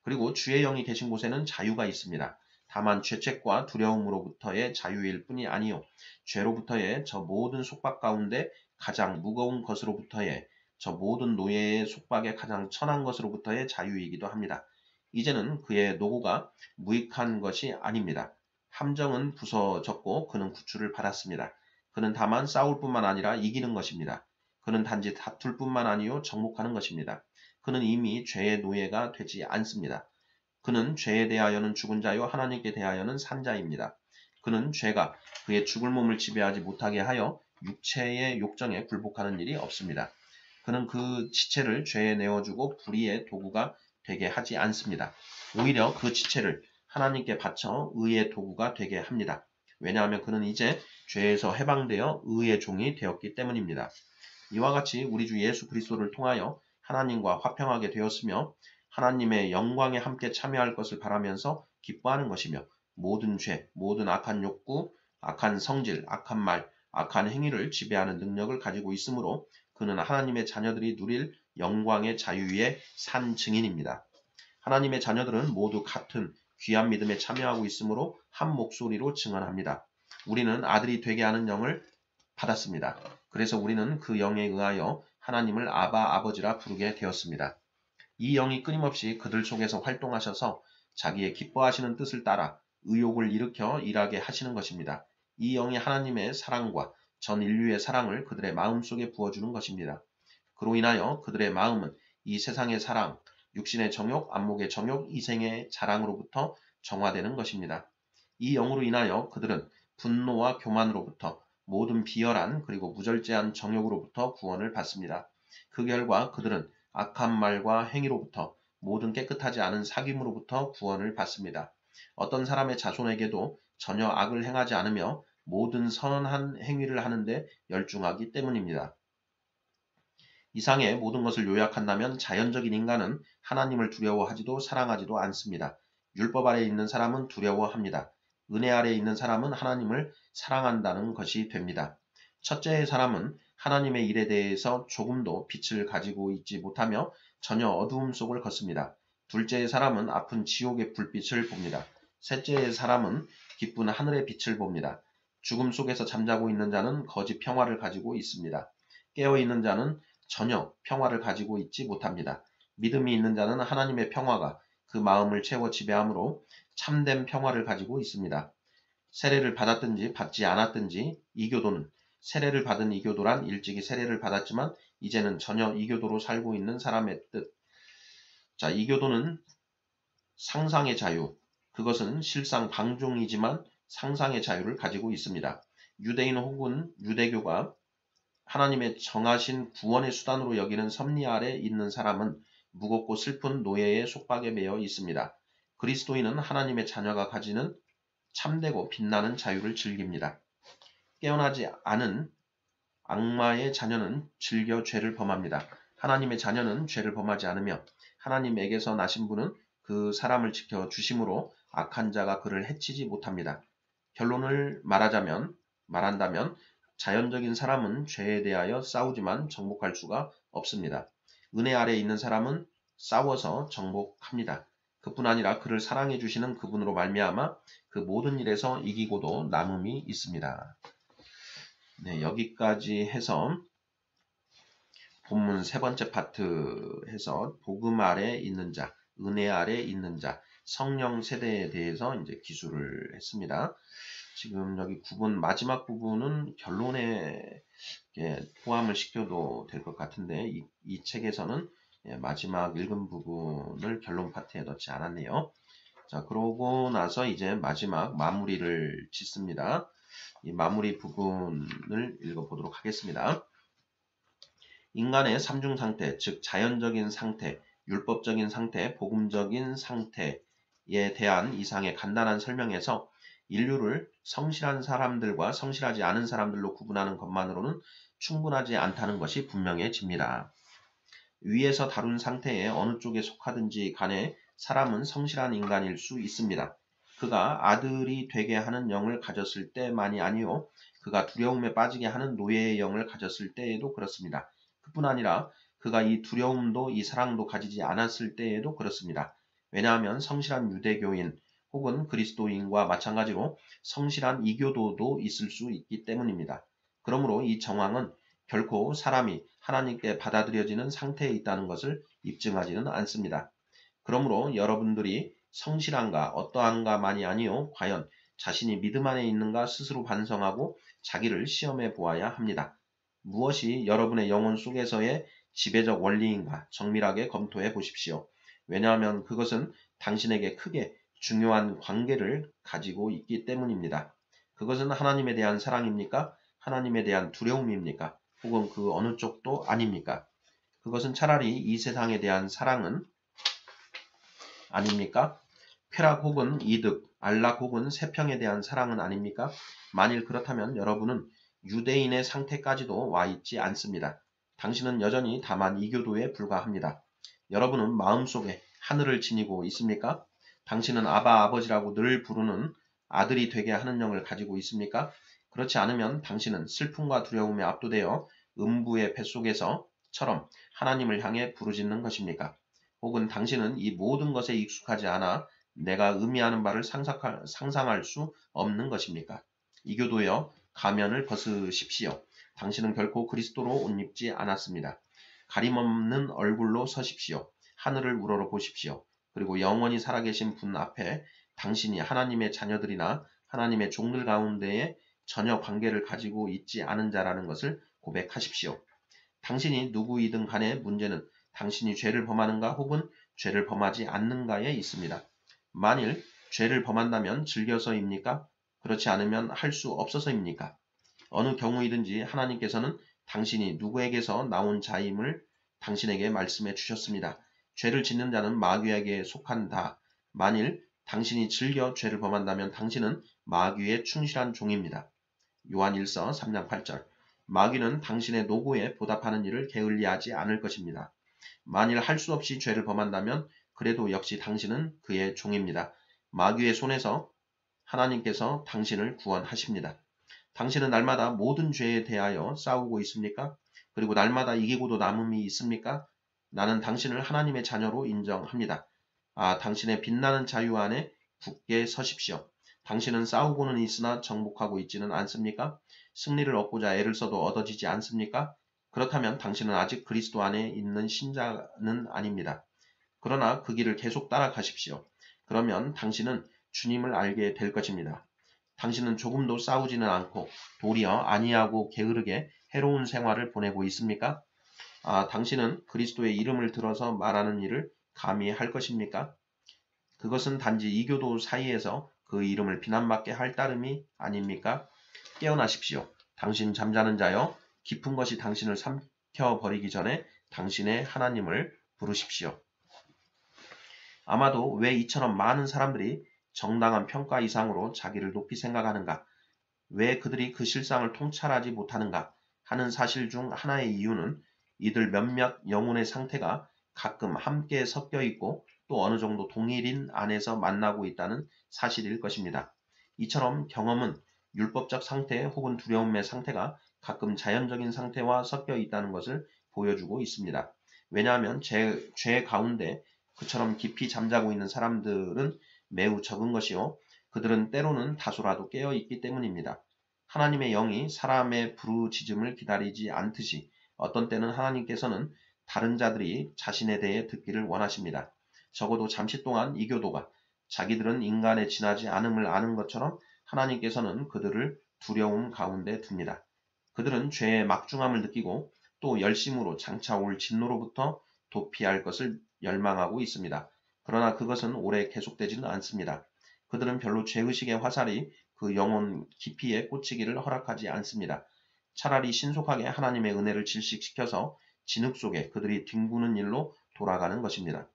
그리고 주의 영이 계신 곳에는 자유가 있습니다. 다만 죄책과 두려움으로부터의 자유일 뿐이 아니요 죄로부터의 저 모든 속박 가운데 가장 무거운 것으로부터의 저 모든 노예의 속박에 가장 천한 것으로부터의 자유이기도 합니다. 이제는 그의 노고가 무익한 것이 아닙니다. 함정은 부서졌고 그는 구출을 받았습니다. 그는 다만 싸울 뿐만 아니라 이기는 것입니다. 그는 단지 다툴 뿐만 아니요 정복하는 것입니다. 그는 이미 죄의 노예가 되지 않습니다. 그는 죄에 대하여는 죽은 자요 하나님께 대하여는 산 자입니다. 그는 죄가 그의 죽을 몸을 지배하지 못하게 하여 육체의 욕정에 굴복하는 일이 없습니다. 그는 그 지체를 죄에 내어주고 불의의 도구가 되게 하지 않습니다. 오히려 그 지체를 하나님께 바쳐 의의 도구가 되게 합니다. 왜냐하면 그는 이제 죄에서 해방되어 의의 종이 되었기 때문입니다. 이와 같이 우리 주 예수 그리스도를 통하여 하나님과 화평하게 되었으며 하나님의 영광에 함께 참여할 것을 바라면서 기뻐하는 것이며 모든 죄, 모든 악한 욕구, 악한 성질, 악한 말, 악한 행위를 지배하는 능력을 가지고 있으므로 그는 하나님의 자녀들이 누릴 영광의 자유 위에 산 증인입니다. 하나님의 자녀들은 모두 같은 귀한 믿음에 참여하고 있으므로 한 목소리로 증언합니다. 우리는 아들이 되게 하는 영을 받았습니다. 그래서 우리는 그 영에 의하여 하나님을 아바 아버지라 부르게 되었습니다. 이 영이 끊임없이 그들 속에서 활동하셔서 자기의 기뻐하시는 뜻을 따라 의욕을 일으켜 일하게 하시는 것입니다. 이 영이 하나님의 사랑과 전 인류의 사랑을 그들의 마음속에 부어주는 것입니다. 그로 인하여 그들의 마음은 이 세상의 사랑, 육신의 정욕, 안목의 정욕, 이생의 자랑으로부터 정화되는 것입니다. 이 영으로 인하여 그들은 분노와 교만으로부터 모든 비열한 그리고 무절제한 정욕으로부터 구원을 받습니다. 그 결과 그들은 악한 말과 행위로부터 모든 깨끗하지 않은 사귐으로부터 구원을 받습니다. 어떤 사람의 자손에게도 전혀 악을 행하지 않으며 모든 선한 행위를 하는데 열중하기 때문입니다. 이상의 모든 것을 요약한다면 자연적인 인간은 하나님을 두려워하지도 사랑하지도 않습니다. 율법 아래에 있는 사람은 두려워합니다. 은혜 아래에 있는 사람은 하나님을 사랑한다는 것이 됩니다. 첫째의 사람은 하나님의 일에 대해서 조금도 빛을 가지고 있지 못하며 전혀 어두움 속을 걷습니다. 둘째의 사람은 아픈 지옥의 불빛을 봅니다. 셋째의 사람은 기쁜 하늘의 빛을 봅니다. 죽음 속에서 잠자고 있는 자는 거짓 평화를 가지고 있습니다. 깨어있는 자는 전혀 평화를 가지고 있지 못합니다. 믿음이 있는 자는 하나님의 평화가 그 마음을 채워 지배하므로 참된 평화를 가지고 있습니다. 세례를 받았든지 받지 않았든지 이교도는 세례를 받은 이교도란 일찍이 세례를 받았지만 이제는 전혀 이교도로 살고 있는 사람의 뜻. 자, 이교도는 상상의 자유, 그것은 실상 방종이지만 상상의 자유를 가지고 있습니다. 유대인 혹은 유대교가 하나님의 정하신 구원의 수단으로 여기는 섭리 아래 있는 사람은 무겁고 슬픈 노예의 속박에 매여 있습니다. 그리스도인은 하나님의 자녀가 가지는 참되고 빛나는 자유를 즐깁니다. 깨어나지 않은 악마의 자녀는 즐겨 죄를 범합니다. 하나님의 자녀는 죄를 범하지 않으며 하나님에게서 나신 분은 그 사람을 지켜 주심으로 악한 자가 그를 해치지 못합니다. 결론을 말한다면 자연적인 사람은 죄에 대하여 싸우지만 정복할 수가 없습니다. 은혜 아래 있는 사람은 싸워서 정복합니다. 그뿐 아니라 그를 사랑해 주시는 그분으로 말미암아 그 모든 일에서 이기고도 남음이 있습니다. 네, 여기까지 해서 본문 세 번째 파트 해서 복음 아래 있는 자, 은혜 아래 있는 자, 성령 세대에 대해서 이제 기술을 했습니다. 지금 여기 마지막 부분은 결론에 포함을 시켜도 될 것 같은데 이 책에서는 마지막 읽은 부분을 결론 파트에 넣지 않았네요. 자, 그러고 나서 이제 마지막 마무리를 짓습니다. 이 마무리 부분을 읽어보도록 하겠습니다. 인간의 삼중 상태, 즉 자연적인 상태, 율법적인 상태, 복음적인 상태에 대한 이상의 간단한 설명에서 인류를 성실한 사람들과 성실하지 않은 사람들로 구분하는 것만으로는 충분하지 않다는 것이 분명해집니다. 위에서 다룬 상태에 어느 쪽에 속하든지 간에 사람은 성실한 인간일 수 있습니다. 그가 아들이 되게 하는 영을 가졌을 때만이 아니요, 그가 두려움에 빠지게 하는 노예의 영을 가졌을 때에도 그렇습니다. 그뿐 아니라 그가 이 두려움도 이 사랑도 가지지 않았을 때에도 그렇습니다. 왜냐하면 성실한 유대교인 혹은 그리스도인과 마찬가지로 성실한 이교도도 있을 수 있기 때문입니다. 그러므로 이 정황은 결코 사람이 하나님께 받아들여지는 상태에 있다는 것을 입증하지는 않습니다. 그러므로 여러분들이 성실한가 어떠한가만이 아니요 과연 자신이 믿음 안에 있는가 스스로 반성하고 자기를 시험해 보아야 합니다. 무엇이 여러분의 영혼 속에서의 지배적 원리인가 정밀하게 검토해 보십시오. 왜냐하면 그것은 당신에게 크게 중요한 관계를 가지고 있기 때문입니다. 그것은 하나님에 대한 사랑입니까? 하나님에 대한 두려움입니까? 혹은 그 어느 쪽도 아닙니까? 그것은 차라리 이 세상에 대한 사랑은 아닙니까? 쾌락 혹은 이득, 안락 혹은 세평에 대한 사랑은 아닙니까? 만일 그렇다면 여러분은 유대인의 상태까지도 와 있지 않습니다. 당신은 여전히 다만 이교도에 불과합니다. 여러분은 마음속에 하늘을 지니고 있습니까? 당신은 아바 아버지라고 늘 부르는 아들이 되게 하는 영을 가지고 있습니까? 그렇지 않으면 당신은 슬픔과 두려움에 압도되어 음부의 뱃속에서처럼 하나님을 향해 부르짖는 것입니까? 혹은 당신은 이 모든 것에 익숙하지 않아 내가 의미하는 바를 상상할 수 없는 것입니까? 이교도여, 가면을 벗으십시오. 당신은 결코 그리스도로 옷 입지 않았습니다. 가림없는 얼굴로 서십시오. 하늘을 우러러 보십시오. 그리고 영원히 살아계신 분 앞에 당신이 하나님의 자녀들이나 하나님의 종들 가운데에 전혀 관계를 가지고 있지 않은 자라는 것을 고백하십시오. 당신이 누구이든 간에 문제는 당신이 죄를 범하는가 혹은 죄를 범하지 않는가에 있습니다. 만일 죄를 범한다면 즐겨서입니까? 그렇지 않으면 할 수 없어서입니까? 어느 경우이든지 하나님께서는 당신이 누구에게서 나온 자임을 당신에게 말씀해 주셨습니다. 죄를 짓는 자는 마귀에게 속한다. 만일 당신이 즐겨 죄를 범한다면 당신은 마귀의 충실한 종입니다. 요한 1서 3장 8절. 마귀는 당신의 노고에 보답하는 일을 게을리하지 않을 것입니다. 만일 할 수 없이 죄를 범한다면 그래도 역시 당신은 그의 종입니다. 마귀의 손에서 하나님께서 당신을 구원하십니다. 당신은 날마다 모든 죄에 대하여 싸우고 있습니까? 그리고 날마다 이기고도 남음이 있습니까? 나는 당신을 하나님의 자녀로 인정합니다. 당신의 빛나는 자유 안에 굳게 서십시오. 당신은 싸우고는 있으나 정복하고 있지는 않습니까? 승리를 얻고자 애를 써도 얻어지지 않습니까? 그렇다면 당신은 아직 그리스도 안에 있는 신자는 아닙니다. 그러나 그 길을 계속 따라가십시오. 그러면 당신은 주님을 알게 될 것입니다. 당신은 조금도 싸우지는 않고 도리어 안이하고 게으르게 해로운 생활을 보내고 있습니까? 당신은 그리스도의 이름을 들어서 말하는 일을 감히 할 것입니까? 그것은 단지 이교도 사이에서 그 이름을 비난받게 할 따름이 아닙니까? 깨어나십시오. 당신 잠자는 자여, 깊은 것이 당신을 삼켜버리기 전에 당신의 하나님을 부르십시오. 아마도 왜 이처럼 많은 사람들이 정당한 평가 이상으로 자기를 높이 생각하는가? 왜 그들이 그 실상을 통찰하지 못하는가 하는 사실 중 하나의 이유는 이들 몇몇 영혼의 상태가 가끔 함께 섞여 있고 또 어느 정도 동일인 안에서 만나고 있다는 사실일 것입니다. 이처럼 경험은 율법적 상태 혹은 두려움의 상태가 가끔 자연적인 상태와 섞여 있다는 것을 보여주고 있습니다. 왜냐하면 죄 가운데 그처럼 깊이 잠자고 있는 사람들은 매우 적은 것이요. 그들은 때로는 다소라도 깨어 있기 때문입니다. 하나님의 영이 사람의 부르짖음을 기다리지 않듯이 어떤 때는 하나님께서는 다른 자들이 자신에 대해 듣기를 원하십니다. 적어도 잠시 동안 이교도가 자기들은 인간에 지나지 않음을 아는 것처럼 하나님께서는 그들을 두려움 가운데 둡니다. 그들은 죄의 막중함을 느끼고 또 열심으로 장차 올 진노로부터 도피할 것을 열망하고 있습니다. 그러나 그것은 오래 계속되지는 않습니다. 그들은 별로 죄의식의 화살이 그 영혼 깊이에 꽂히기를 허락하지 않습니다. 차라리 신속하게 하나님의 은혜를 질식시켜서 진흙 속에 그들이 뒹구는 일로 돌아가는 것입니다.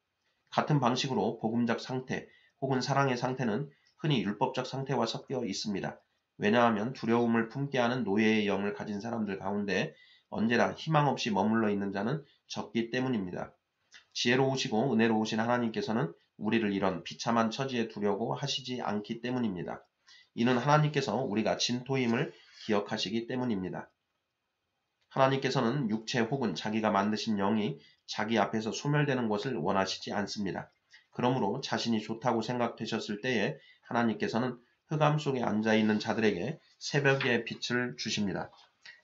같은 방식으로 복음적 상태 혹은 사랑의 상태는 흔히 율법적 상태와 섞여 있습니다. 왜냐하면 두려움을 품게 하는 노예의 영을 가진 사람들 가운데 언제나 희망 없이 머물러 있는 자는 적기 때문입니다. 지혜로우시고 은혜로우신 하나님께서는 우리를 이런 비참한 처지에 두려고 하시지 않기 때문입니다. 이는 하나님께서 우리가 진토임을 기억하시기 때문입니다. 하나님께서는 육체 혹은 자기가 만드신 영이 자기 앞에서 소멸되는 것을 원하시지 않습니다. 그러므로 자신이 좋다고 생각되셨을 때에 하나님께서는 흑암 속에 앉아있는 자들에게 새벽의 빛을 주십니다.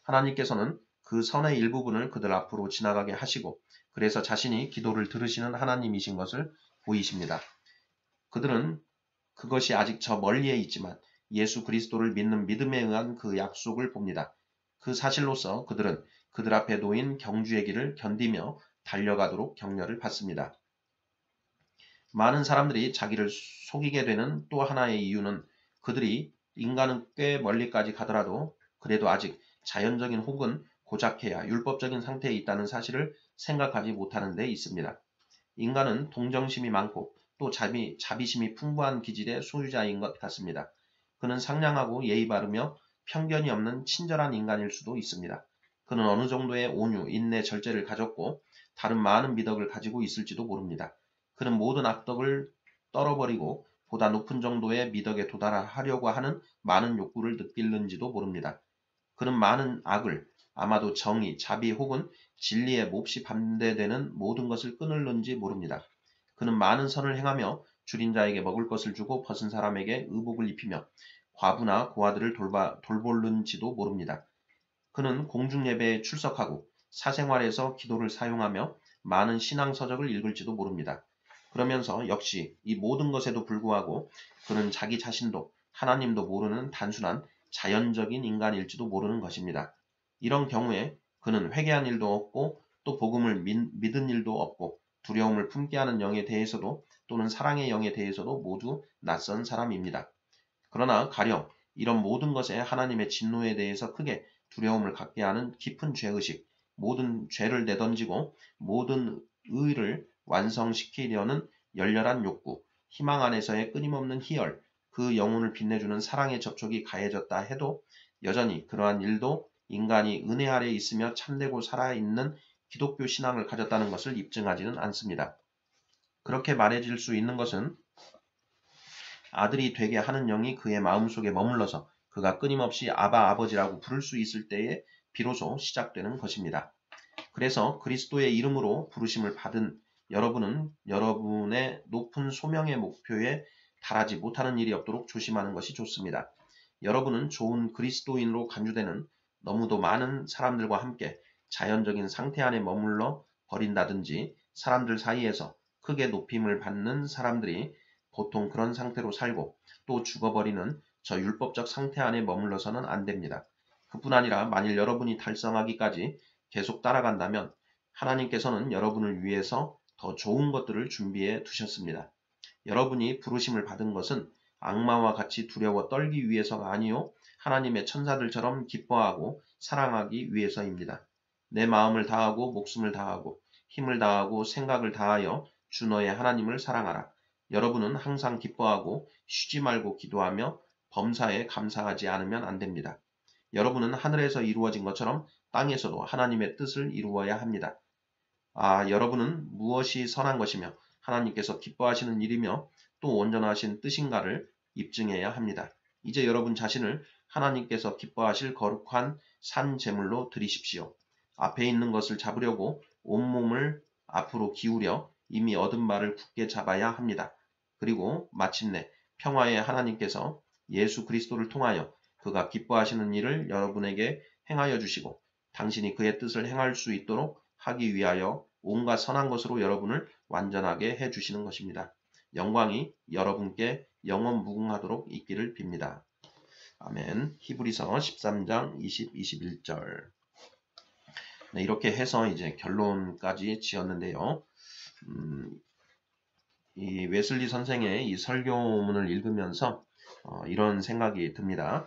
하나님께서는 그 선의 일부분을 그들 앞으로 지나가게 하시고 그래서 자신이 기도를 들으시는 하나님이신 것을 보이십니다. 그들은 그것이 아직 저 멀리에 있지만 예수 그리스도를 믿는 믿음에 의한 그 약속을 봅니다. 그 사실로서 그들은 그들 앞에 놓인 경주의 길을 견디며 달려가도록 격려를 받습니다. 많은 사람들이 자기를 속이게 되는 또 하나의 이유는 그들이 인간은 꽤 멀리까지 가더라도 그래도 아직 자연적인 혹은 고작해야 율법적인 상태에 있다는 사실을 생각하지 못하는 데 있습니다. 인간은 동정심이 많고 또 자비심이 풍부한 기질의 소유자인 것 같습니다. 그는 상냥하고 예의 바르며 편견이 없는 친절한 인간일 수도 있습니다. 그는 어느 정도의 온유, 인내, 절제를 가졌고 다른 많은 미덕을 가지고 있을지도 모릅니다. 그는 모든 악덕을 떨어버리고 보다 높은 정도의 미덕에 도달하려고 하는 많은 욕구를 느끼는지도 모릅니다. 그는 많은 악을 아마도 정의, 자비 혹은 진리에 몹시 반대되는 모든 것을 끊을는지 모릅니다. 그는 많은 선을 행하며 줄인 자에게 먹을 것을 주고 벗은 사람에게 의복을 입히며 과부나 고아들을 돌보는지도 모릅니다. 그는 공중예배에 출석하고 사생활에서 기도를 사용하며 많은 신앙서적을 읽을지도 모릅니다. 그러면서 역시 이 모든 것에도 불구하고 그는 자기 자신도 하나님도 모르는 단순한 자연적인 인간일지도 모르는 것입니다. 이런 경우에 그는 회개한 일도 없고 또 복음을 믿은 일도 없고 두려움을 품게 하는 영에 대해서도 또는 사랑의 영에 대해서도 모두 낯선 사람입니다. 그러나 가령 이런 모든 것에 하나님의 진노에 대해서 크게 두려움을 갖게 하는 깊은 죄의식, 모든 죄를 내던지고 모든 의를 완성시키려는 열렬한 욕구, 희망 안에서의 끊임없는 희열, 그 영혼을 빛내주는 사랑의 접촉이 가해졌다 해도 여전히 그러한 일도 인간이 은혜 아래 있으며 참되고 살아있는 기독교 신앙을 가졌다는 것을 입증하지는 않습니다. 그렇게 말해질 수 있는 것은 아들이 되게 하는 영이 그의 마음속에 머물러서 그가 끊임없이 아바 아버지라고 부를 수 있을 때에 비로소 시작되는 것입니다. 그래서 그리스도의 이름으로 부르심을 받은 여러분은 여러분의 높은 소명의 목표에 달하지 못하는 일이 없도록 조심하는 것이 좋습니다. 여러분은 좋은 그리스도인으로 간주되는 너무도 많은 사람들과 함께 자연적인 상태 안에 머물러 버린다든지 사람들 사이에서 크게 높임을 받는 사람들이 보통 그런 상태로 살고 또 죽어버리는 저 율법적 상태 안에 머물러서는 안 됩니다. 그뿐 아니라 만일 여러분이 달성하기까지 계속 따라간다면 하나님께서는 여러분을 위해서 더 좋은 것들을 준비해 두셨습니다. 여러분이 부르심을 받은 것은 악마와 같이 두려워 떨기 위해서가 아니요 하나님의 천사들처럼 기뻐하고 사랑하기 위해서입니다. 내 마음을 다하고 목숨을 다하고 힘을 다하고 생각을 다하여 주 너의 하나님을 사랑하라. 여러분은 항상 기뻐하고 쉬지 말고 기도하며 범사에 감사하지 않으면 안 됩니다. 여러분은 하늘에서 이루어진 것처럼 땅에서도 하나님의 뜻을 이루어야 합니다. 여러분은 무엇이 선한 것이며 하나님께서 기뻐하시는 일이며 또 온전하신 뜻인가를 입증해야 합니다. 이제 여러분 자신을 하나님께서 기뻐하실 거룩한 산 제물로 드리십시오. 앞에 있는 것을 잡으려고 온몸을 앞으로 기울여 이미 얻은 바를 굳게 잡아야 합니다. 그리고 마침내 평화의 하나님께서 예수 그리스도를 통하여 그가 기뻐하시는 일을 여러분에게 행하여 주시고 당신이 그의 뜻을 행할 수 있도록 하기 위하여 온갖 선한 것으로 여러분을 완전하게 해주시는 것입니다. 영광이 여러분께 영원 무궁하도록 있기를 빕니다. 아멘. 히브리서 13장 20, 21절. 네, 이렇게 해서 이제 결론까지 지었는데요. 이 웨슬리 선생의 이 설교문을 읽으면서 이런 생각이 듭니다.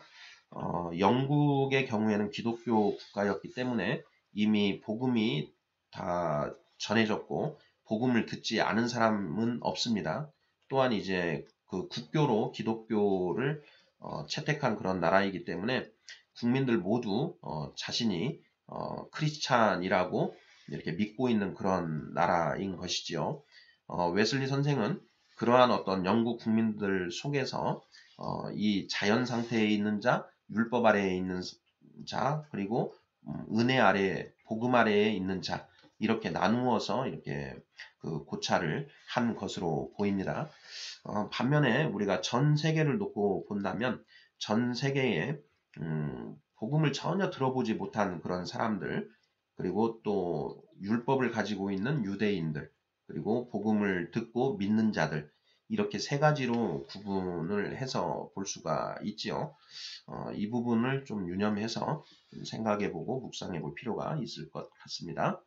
영국의 경우에는 기독교 국가였기 때문에 이미 복음이 다 전해졌고 복음을 듣지 않은 사람은 없습니다. 또한 이제 그 국교로 기독교를 채택한 그런 나라이기 때문에 국민들 모두 자신이 크리스찬이라고 이렇게 믿고 있는 그런 나라인 것이지요. 웨슬리 선생은 그러한 어떤 영국 국민들 속에서 이 자연 상태에 있는 자, 율법 아래에 있는 자, 그리고 은혜 아래, 복음 아래에 있는 자, 이렇게 나누어서 이렇게 그 고찰을 한 것으로 보입니다. 반면에 우리가 전 세계를 놓고 본다면 전 세계에 복음을 전혀 들어보지 못한 그런 사람들, 그리고 또 율법을 가지고 있는 유대인들, 그리고 복음을 듣고 믿는 자들, 이렇게 세 가지로 구분을 해서 볼 수가 있지요. 이 부분을 좀 유념해서 생각해보고 묵상해볼 필요가 있을 것 같습니다.